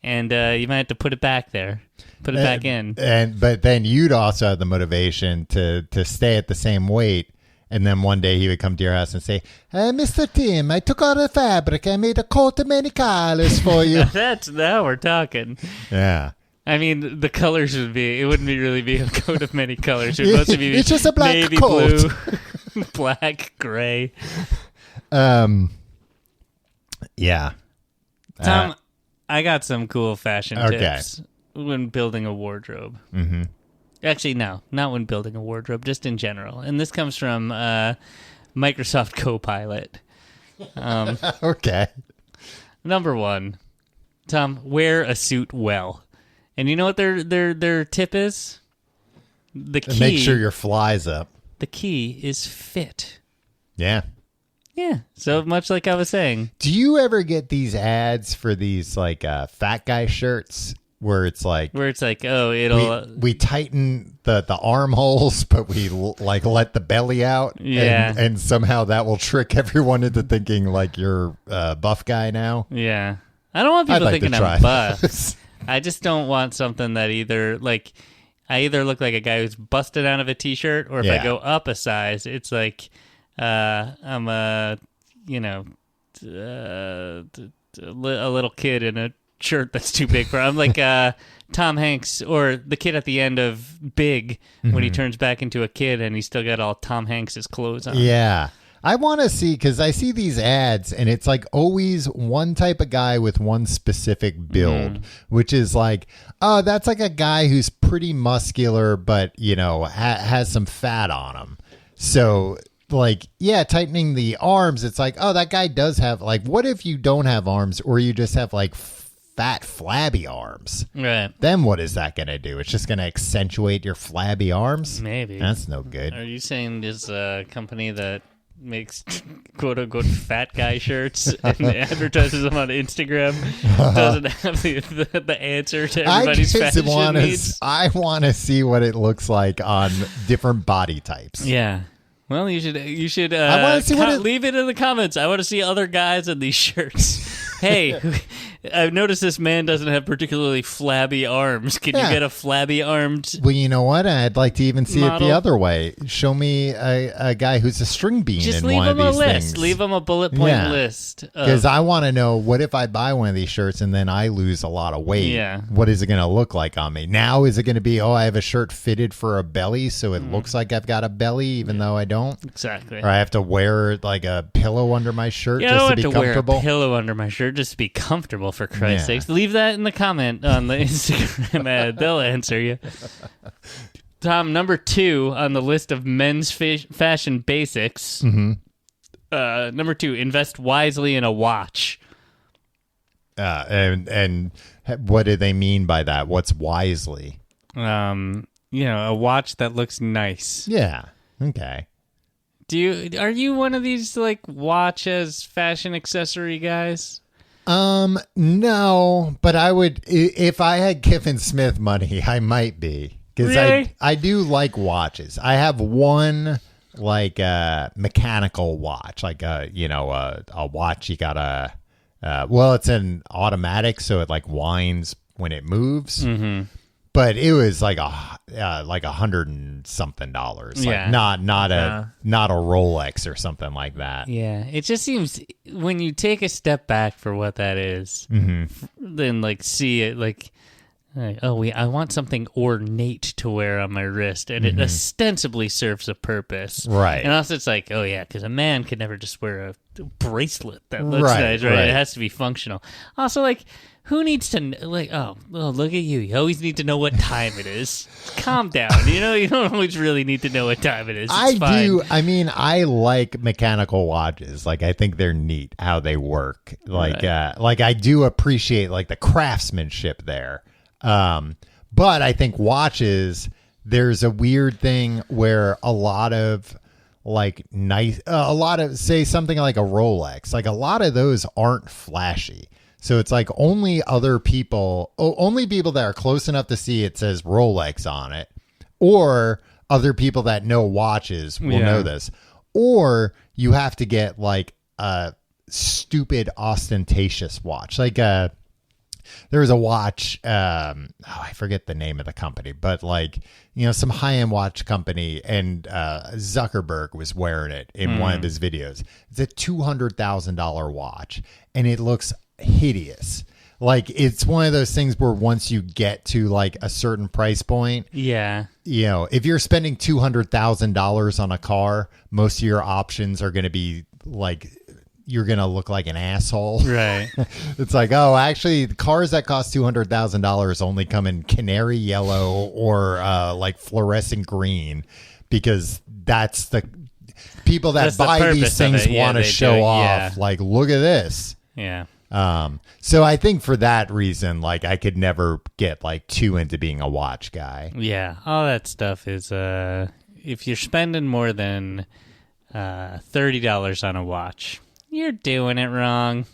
and you might have to put it back there, put it back in. But then you'd also have the motivation to stay at the same weight. And then one day he would come to your house and say, Mr. Tim, I took all the fabric. I made a coat of many colors for you. Now we're talking. Yeah. I mean, the colors would be, it wouldn't really be a coat of many colors. It would mostly be It's just a black navy coat. blue, black, gray. Yeah. Tom, I got some cool fashion Okay. tips when building a wardrobe. Mm-hmm. Actually, no, not when building a wardrobe, just in general. And this comes from Microsoft Copilot. Okay. Number one, Tom, wear a suit well. And you know what their tip is? The key. And make sure your fly's up. The key is fit. Yeah. Yeah. So much like I was saying. Do you ever get these ads for these like fat guy shirts where it's like Oh, it'll we tighten the armholes, but we like let the belly out, Yeah. and somehow that will trick everyone into thinking like you're a buff guy now. Yeah. I don't want people I'd like thinking to try I'm buff. those. I just don't want something that I either look like a guy who's busted out of a t-shirt, or if I Yeah. go up a size, it's like I'm a little kid in a shirt that's too big for. I'm like Tom Hanks, or the kid at the end of Big when he turns back into a kid and he's still got all Tom Hanks's clothes on. Yeah. I want to see, because I see these ads and it's like always one type of guy with one specific build, which is like, oh, that's like a guy who's pretty muscular, but, has some fat on him. So, like, yeah, tightening the arms, it's like, oh, that guy does have, like, what if you don't have arms, or you just have, like, fat, flabby arms? Right. Then what is that going to do? It's just going to accentuate your flabby arms? Maybe. That's no good. Are you saying this company that makes quote unquote fat guy shirts and advertises them on Instagram doesn't have the answer to everybody's fashion needs? I want to see what it looks like on different body types. Yeah. Well, you should I want to see leave it in the comments. I want to see other guys in these shirts. Hey, I've noticed this man doesn't have particularly flabby arms. Can you get a flabby armed? Well, you know what? I'd like to even see model? it the other way. Show me a guy who's a string bean Just in leave one him of a these list. things. Leave him a bullet point list. Because I want to know, what if I buy one of these shirts and then I lose a lot of weight? Yeah. What is it going to look like on me? Now, is it going to be, I have a shirt fitted for a belly, so it looks like I've got a belly, even though I don't? Exactly. Or I have to wear like a pillow under my shirt just to be I don't have to comfortable? wear a pillow under my shirt just to be comfortable, for Christ's sakes. Leave that in the comment on the Instagram. They'll answer you. Tom, number 2 on the list of men's fashion basics. Mm-hmm. Number 2, invest wisely in a watch. And what do they mean by that? What's wisely? A watch that looks nice. Yeah. Okay. Are you one of these like watch as fashion accessory guys? No, but I would, if I had Kevin Smith money, I might be, because really? I do like watches. I have one like mechanical watch, like a watch you gotta, it's an automatic, so it like winds when it moves. Mm-hmm. But it was like $100 and something. Like not a Rolex or something like that. Yeah, it just seems when you take a step back for what that is, then like see it like I want something ornate to wear on my wrist, and it ostensibly serves a purpose, right? And also it's like, because a man could never just wear a bracelet that looks nice, right? It has to be functional. Also, like, who needs to, like, look at you. You always need to know what time it is. Calm down. You don't always really need to know what time it is. It's fine. Do. I mean, I like mechanical watches. Like, I think they're neat how they work. Like, I do appreciate, like, the craftsmanship there. But I think watches, there's a weird thing where a lot of, like, say something like a Rolex, like, a lot of those aren't flashy. So it's like only people that are close enough to see it says Rolex on it, or other people that know watches will know this, or you have to get like a stupid ostentatious watch. Like there was a watch, I forget the name of the company, but like, some high-end watch company, and Zuckerberg was wearing it in one of his videos. It's a $200,000 watch, and it looks hideous. Like, it's one of those things where once you get to like a certain price point, if you're spending $200,000 on a car, most of your options are going to be like, you're going to look like an asshole. Right. It's like, actually, the cars that cost $200,000 only come in canary yellow or like fluorescent green, because that's the people that buy these things want to show off. Like, look at this. Yeah. So I think for that reason, like, I could never get like too into being a watch guy. Yeah. All that stuff is, if you're spending more than $30 on a watch, you're doing it wrong.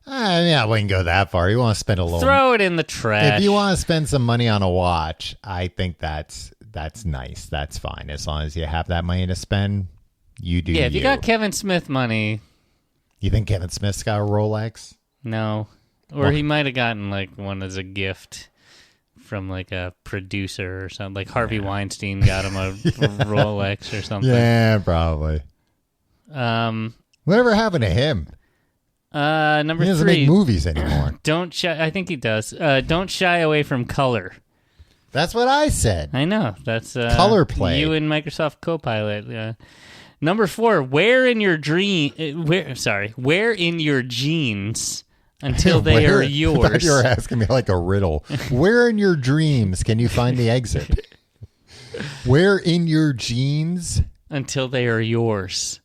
I wouldn't go that far. You want to spend a little. Throw it in the trash. If you want to spend some money on a watch, I think that's nice. That's fine. As long as you have that money to spend, you do. Yeah, if you got Kevin Smith money. You think Kevin Smith's got a Rolex? No. Or he might have gotten like one as a gift from like a producer or something. Like Harvey Weinstein got him a Rolex or something. Yeah, probably. Whatever happened to him? Number 3. He doesn't make movies anymore. I think he does. Don't shy away from color. That's what I said. I know. That's color play. You and Microsoft Copilot. Number 4, wear in your jeans until they are yours. I thought you were asking me like a riddle. Where in your dreams can you find the exit? Where in your jeans until they are yours.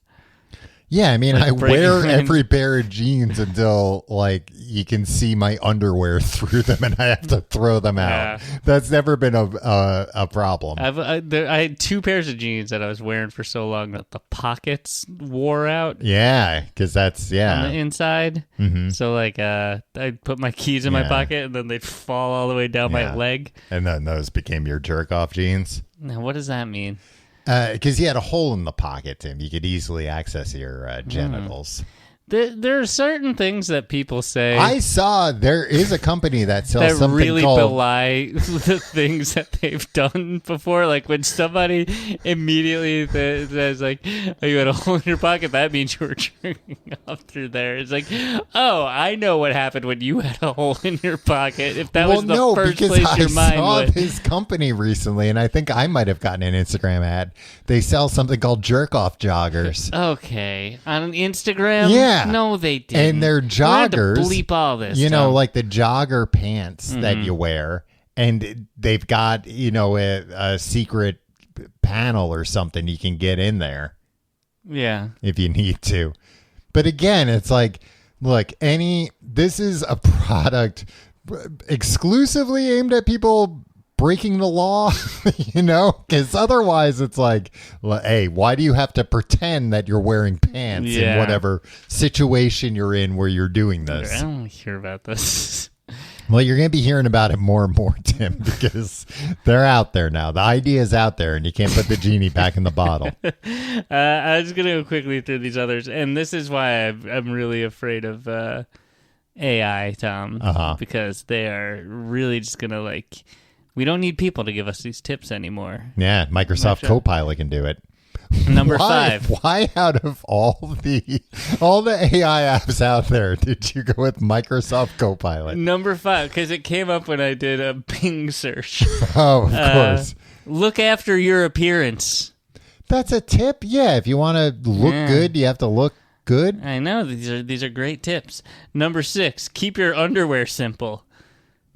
Yeah, I mean, I wear every pair of jeans until, like, you can see my underwear through them and I have to throw them out. That's never been a problem. I had 2 pairs of jeans that I was wearing for so long that the pockets wore out. Yeah, because that's, on the inside. Mm-hmm. So, like, I'd put my keys in my pocket and then they'd fall all the way down my leg. And then those became your jerk-off jeans? Now, what does that mean? Because you had a hole in the pocket, Tim. You could easily access your genitals. There are certain things that people say. I saw there is a company that sells that something really called... belie the things that they've done before. Like when somebody immediately says, like, "Oh, you had a hole in your pocket," that means you were jerking off through there. It's like, oh, I know what happened when you had a hole in your pocket. If that was the first place your mind saw went. this company recently, and I think I might have gotten an Instagram ad. They sell something called jerk-off joggers. Okay, on Instagram. Yeah. No, they didn't. And they're joggers. We're to bleep all this. You know, Tom. like the jogger pants that you wear. And they've got, you know, a secret panel or something you can get in there. Yeah. If you need to. But again, it's like, look, this is a product exclusively aimed at people breaking the law, you know, because otherwise it's like, well, hey, why do you have to pretend that you're wearing pants in whatever situation you're in where you're doing this? I don't hear about this. Well, you're going to be hearing about it more and more, Tim, because they're out there now. The idea is out there, and you can't put the genie back in the bottle. I was going to go quickly through these others, and this is why I'm really afraid of AI, Tom, because they are really just going to, like... We don't need people to give us these tips anymore. Yeah, Microsoft Copilot can do it. Number 5. Why out of all the AI apps out there did you go with Microsoft Copilot? Number 5, because it came up when I did a Bing search. Oh, of course. Look after your appearance. That's a tip? Yeah, if you want to look good, you have to look good. I know, these are great tips. Number 6, keep your underwear simple.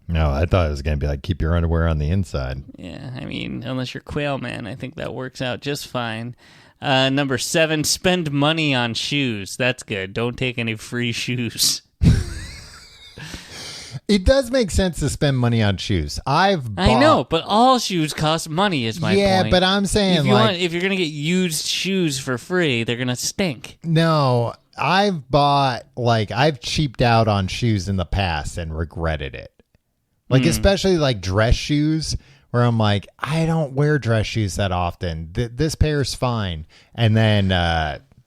No, I thought it was going to be like keep your underwear on the inside. Yeah, I mean, unless you're Quail Man, I think that works out just fine. Number 7, spend money on shoes. That's good. Don't take any free shoes. It does make sense to spend money on shoes. I know, but all shoes cost money is my point. Yeah, but I'm saying if you're going to get used shoes for free, they're going to stink. No, I've cheaped out on shoes in the past and regretted it. Like, especially like dress shoes where I'm like, I don't wear dress shoes that often. This pair's fine. And then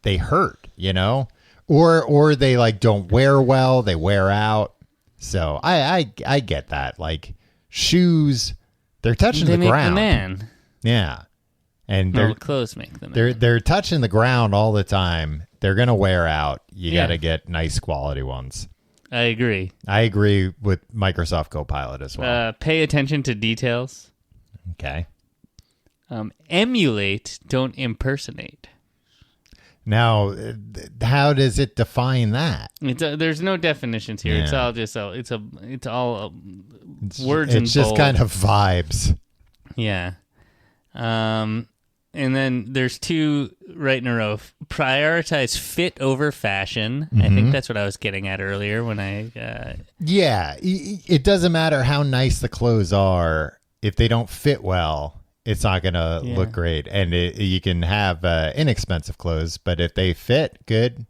they hurt, you know, or they like don't wear well. They wear out. So I get that. Like shoes, they're touching the ground. The man. Yeah. And the clothes make the man. They're touching the ground all the time. They're going to wear out. You got to get nice quality ones. I agree. I agree with Microsoft Copilot as well. Pay attention to details. Okay. Emulate, don't impersonate. Now, how does it define that? There's no definitions here. Yeah. It's all just words It's and just bold. kind of vibes. Yeah. And then there's 2 right in a row. Prioritize fit over fashion. I think that's what I was getting at earlier when I... Yeah. It doesn't matter how nice the clothes are. If they don't fit well, it's not going to look great. And you can have inexpensive clothes, but if they fit good...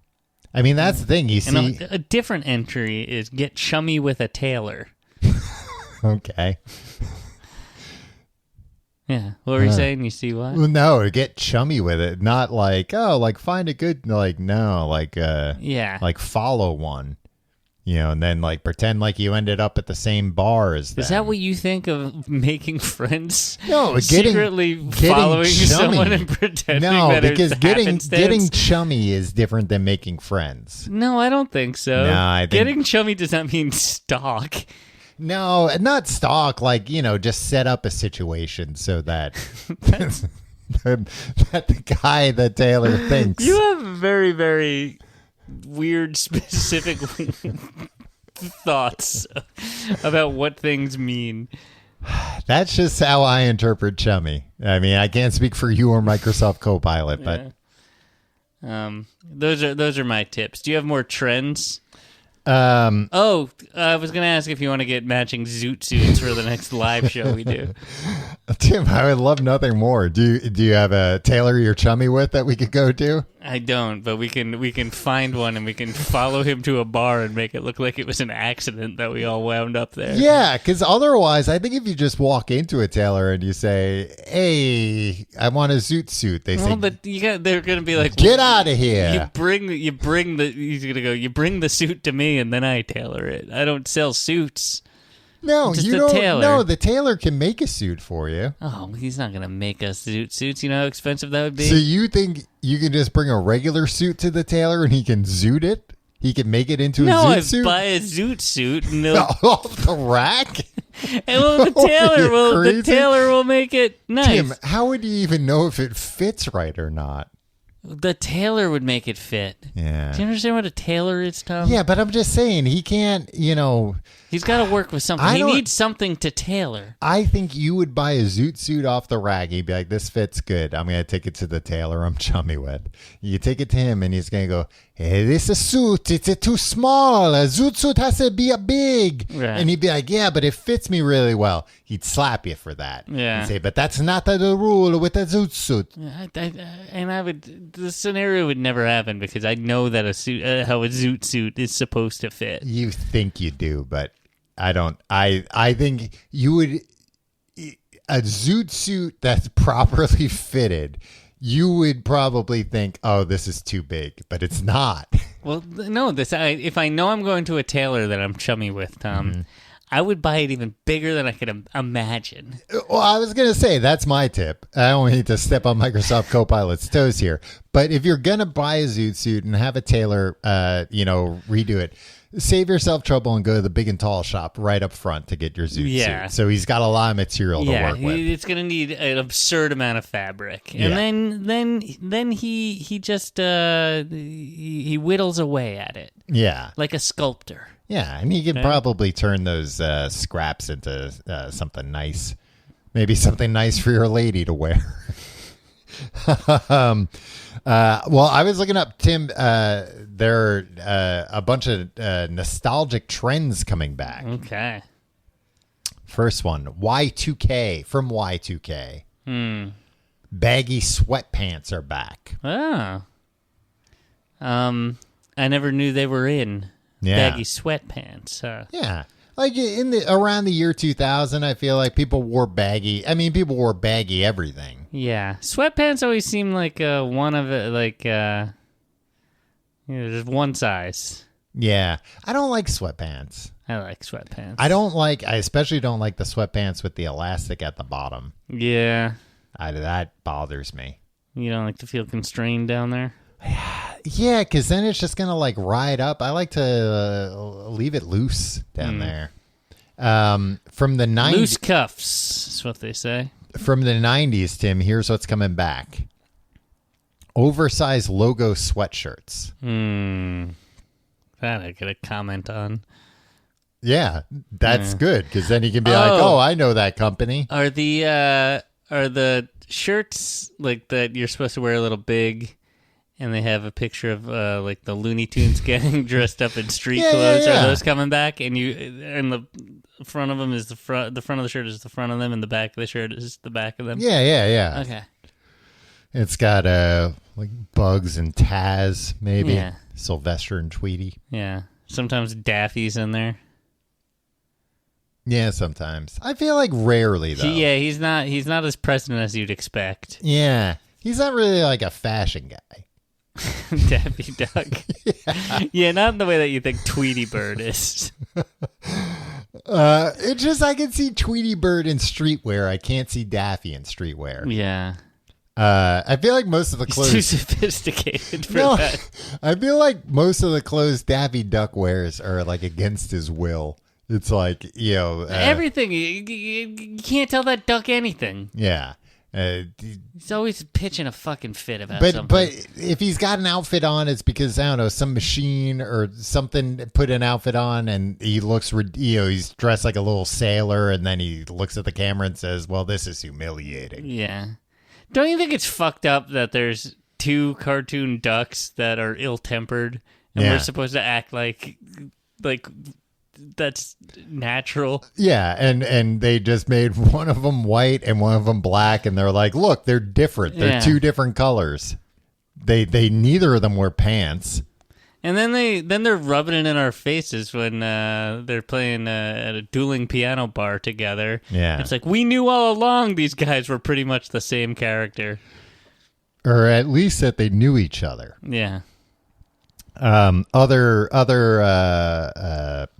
I mean, that's the thing. You see... A different entry is get chummy with a tailor. Okay. Yeah. What were you saying? You see what? Well, no, get chummy with it. Not like, find a good, like follow one, you know, and then like pretend like you ended up at the same bar as them. Is that what you think of making friends? No, secretly following chummy. someone and pretending that because it's getting chummy is different than making friends. No, I don't think so. No, I think... Getting chummy does not mean stalk. No, not stalk, like, you know, just set up a situation so that that the guy that Taylor thinks. You have very, very weird, specific thoughts about what things mean. That's just how I interpret chummy. I mean, I can't speak for you or Microsoft Copilot, but those are my tips. Do you have more trends? Oh, I was gonna ask if you want to get matching zoot suits for the next live show we do. Tim, I would love nothing more. Do you have a tailor you're chummy with that we could go to? I don't, but we can find one and we can follow him to a bar and make it look like it was an accident that we all wound up there. Yeah, because otherwise, I think if you just walk into a tailor and you say, "Hey, I want a zoot suit," they say, Well, but they're gonna be like, "Get out of here!" You bring the. He's gonna go. You bring the suit to me, and then I tailor it. I don't sell suits. No, Just you a don't. tailor. No, the tailor can make a suit for you. Oh, he's not gonna make us suits. You know how expensive that would be. So you think you can just bring a regular suit to the tailor and he can zoot it? He can make it into a zoot suit? No, I buy a zoot suit and Off the rack? and the tailor will make it nice. Tim, how would you even know if it fits right or not? The tailor would make it fit. Yeah. Do you understand what a tailor is, Tom? Yeah, but I'm just saying, he can't, He's got to work with something. He needs something to tailor. I think you would buy a zoot suit off the rack. He'd be like, this fits good. I'm going to take it to the tailor I'm chummy with. You take it to him, and he's going to go, hey, this is a suit. It's too small. A zoot suit has to be a big. Right. And he'd be like, yeah, but it fits me really well. He'd slap you for that. Yeah. He'd say, but that's not the rule with a zoot suit. The scenario would never happen because I know that how a zoot suit is supposed to fit. You think you do, but I don't. I think you would, a zoot suit that's properly fitted, you would probably think, oh, this is too big, but it's not. Well, no, if I know I'm going to a tailor that I'm chummy with, Tom, Mm-hmm. I would buy it even bigger than I could imagine. Well, I was going to say, that's my tip. I don't need to step on Microsoft Copilot's toes here. But if you're going to buy a zoot suit and have a tailor, redo it, save yourself trouble and go to the big and tall shop right up front to get your zoot suit. So he's got a lot of material to work with. It's going to need an absurd amount of fabric. And then he just he whittles away at it. Yeah. Like a sculptor. Yeah, and he could probably turn those scraps into something nice. Maybe something nice for your lady to wear. Well, I was looking up, Tim, there are a bunch of nostalgic trends coming back. Okay. First one, Y2K, from Y2K. Baggy sweatpants are back. Oh. I never knew they were in. Yeah. Baggy sweatpants. Yeah. Like around the year 2000, I feel like people wore baggy. I mean, people wore baggy everything. Yeah. Sweatpants always seem like one of it, just one size. Yeah. I don't like sweatpants. I like sweatpants. I especially don't like the sweatpants with the elastic at the bottom. Yeah. That bothers me. You don't like to feel constrained down there? Yeah, because then it's just going to ride up. I like to leave it loose down there. From the 90s. Loose cuffs is what they say. From the 90s, Tim, here's what's coming back. Oversized logo sweatshirts. That I get a comment on. Yeah, that's good, because then you can be like, oh, I know that company. Are the shirts like that you're supposed to wear a little big? And they have a picture of the Looney Tunes gang dressed up in street clothes. Yeah. Are those coming back? And the front of them is the front. The front of the shirt is the front of them, and the back of the shirt is the back of them. Yeah. Okay. It's got Bugs and Taz, maybe. Yeah. Sylvester and Tweety. Yeah. Sometimes Daffy's in there. Yeah, sometimes. I feel like rarely though. He's not as present as you'd expect. Yeah, he's not really like a fashion guy. Daffy Duck. Yeah, not in the way that you think Tweety Bird is. It just, I can see Tweety Bird in streetwear. I can't see Daffy in streetwear. Yeah. I feel like most of the clothes... He's too sophisticated for that. I feel like most of the clothes Daffy Duck wears are against his will. It's everything. You can't tell that duck anything. Yeah. He's always pitching a fucking fit about something. But if he's got an outfit on, it's because, I don't know, some machine or something put an outfit on and he looks, he's dressed like a little sailor, and then he looks at the camera and says, well, this is humiliating. Yeah. Don't you think it's fucked up that there's two cartoon ducks that are ill-tempered and we're supposed to act like like that's natural. Yeah, and they just made one of them white and one of them black, and they're like, look, they're different. They're two different colors. They neither of them wear pants. And then they're rubbing it in our faces when they're playing at a dueling piano bar together. Yeah, it's like we knew all along these guys were pretty much the same character, or at least that they knew each other. Yeah. Other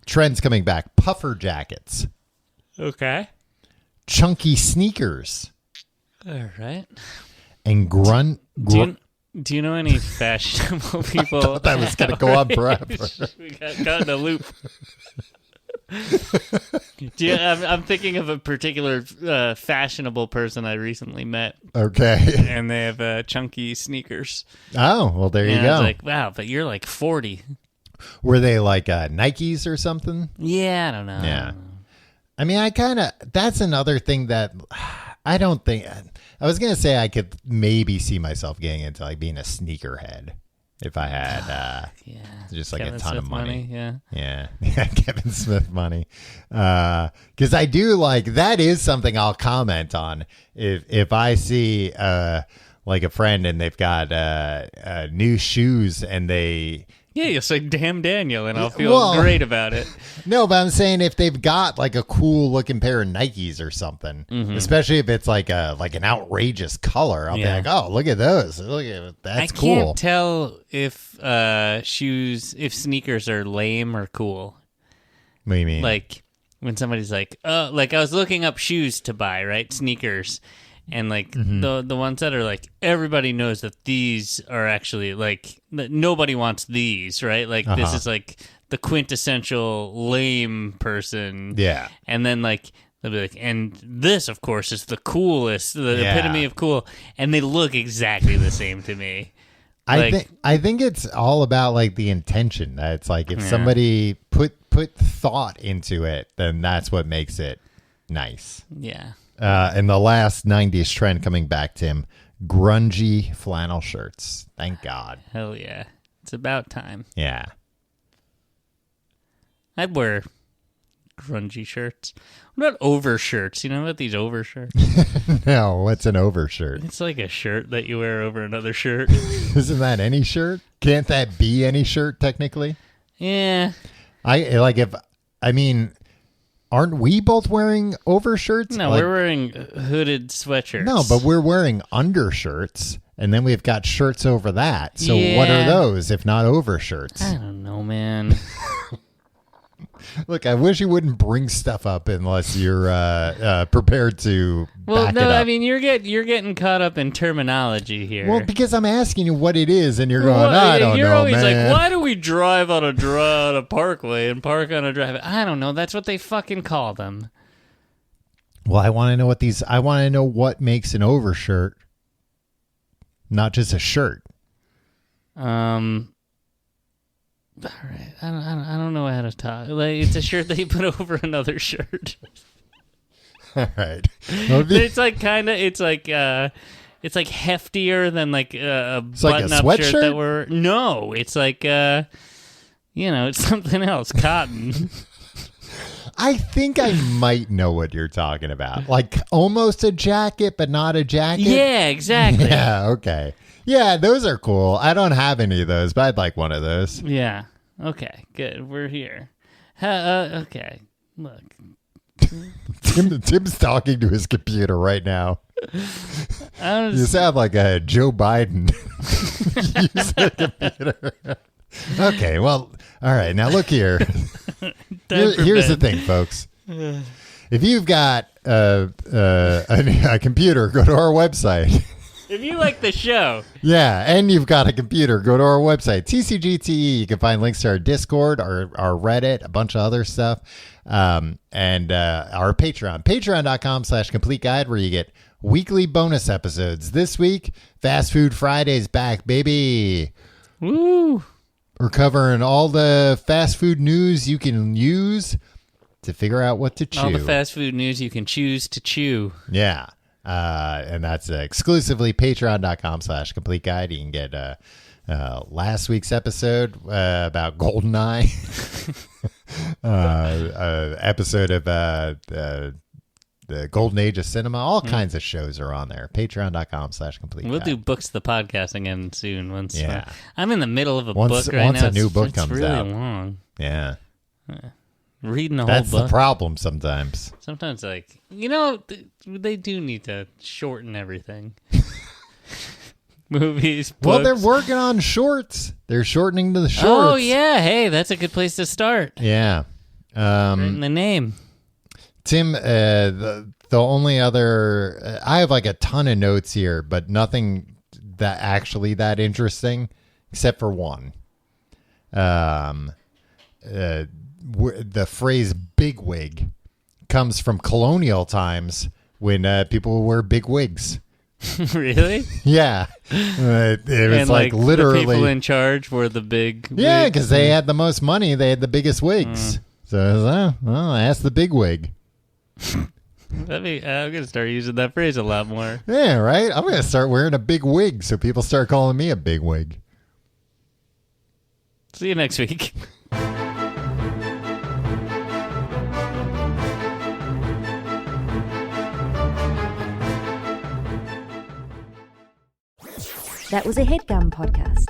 trends coming back: puffer jackets. Okay. Chunky sneakers. All right. And Do you know any fashionable people? I thought that was going to go on forever. We got in a loop. I'm thinking of a particular fashionable person I recently met. Okay. And they have chunky sneakers. Oh, well, there you go. I was like, wow, but you're like 40. Were they like Nikes or something? Yeah, I don't know. Yeah. I mean, that's another thing that I don't think, I was going to say I could maybe see myself getting into like being a sneakerhead if I had just like Kevin a ton Smith of money. Yeah. Yeah. Kevin Smith money. Because I do like, that is something I'll comment on. If I see like a friend and they've got new shoes and they... Yeah, you'll say, damn Daniel, and I'll feel great about it. No, but I'm saying if they've got like a cool looking pair of Nikes or something, especially if it's like an outrageous color, I'll be like, oh, look at those. Look at that's cool. I can't tell if sneakers are lame or cool. What do you mean? Like when somebody's like I was looking up shoes to buy, right? Sneakers. And like the ones that are like everybody knows that these are actually like nobody wants these, right? Like this is like the quintessential lame person. Yeah. And then like they'll be like, and this of course is the coolest, the epitome of cool, and they look exactly the same to me. I think it's all about like the intention. It's like if somebody put thought into it, then that's what makes it nice. Yeah. And the last 90s trend coming back, Tim, grungy flannel shirts. Thank God. Hell yeah. It's about time. Yeah. I'd wear grungy shirts. What about overshirts? You know about these overshirts? No, what's an overshirt? It's like a shirt that you wear over another shirt. Isn't that any shirt? Can't that be any shirt technically? Yeah. Aren't we both wearing overshirts? No, we're wearing hooded sweatshirts. No, but we're wearing undershirts, and then we've got shirts over that. So what are those if not overshirts? I don't know, man. Look, I wish you wouldn't bring stuff up unless you're prepared to back it up. I mean, you're getting caught up in terminology here. Well, because I'm asking you what it is, and you're going, I don't know, You're always man. like, why do we drive on a parkway and park on a drive? I don't know. That's what they fucking call them. Well, I want to know what makes an overshirt, not just a shirt. All right, I don't know how to talk. Like, it's a shirt that you put over another shirt. All right, it's like heftier than like a button-up like a shirt that we're. No, it's like it's something else, cotton. I think I might know what you're talking about. Like almost a jacket, but not a jacket. Yeah, exactly. Yeah, okay. Yeah, those are cool. I don't have any of those, but I'd like one of those. Yeah. Okay, good. We're here. Okay, look. Tim's talking to his computer right now. You sound like a Joe Biden using a computer. Okay, well, all right. Now look here. Here's the thing, folks. If you've got a computer, go to our website. If you like the show. Yeah, and you've got a computer, go to our website, TCGTE. You can find links to our Discord, our Reddit, a bunch of other stuff, and our Patreon. Patreon.com/complete guide, where you get weekly bonus episodes. This week, Fast Food Friday's back, baby. Woo! We're covering all the fast food news you can use to figure out what to chew. All the fast food news you can choose to chew. Yeah. And that's exclusively patreon.com/complete guide. You can get Last week's episode about GoldenEye. Episode of the Golden Age of Cinema. All kinds of shows are on there. Patreon.com/complete. We'll do Books the Podcast again soon. Once Yeah. I'm in the middle of a book right once now. a new book it's comes really out. long. Yeah. Reading a That's whole book. the problem sometimes. Sometimes, they do need to shorten everything. Movies, books. Well, they're working on shorts. They're shortening the shorts. Oh, yeah. Hey, that's a good place to start. Yeah. Right in the name. Tim, the only other... I have like a ton of notes here, but nothing that interesting, except for one. The phrase bigwig comes from colonial times when people wore big wigs. Really? Yeah. It was like literally... the people in charge were the big Yeah, wigs. because they had the most money. They had the biggest wigs. So I was like, well, ask the big wig. I'm going to start using that phrase a lot more. Yeah, right? I'm going to start wearing a big wig so people start calling me a big wig. See you next week. That was a HeadGum podcast.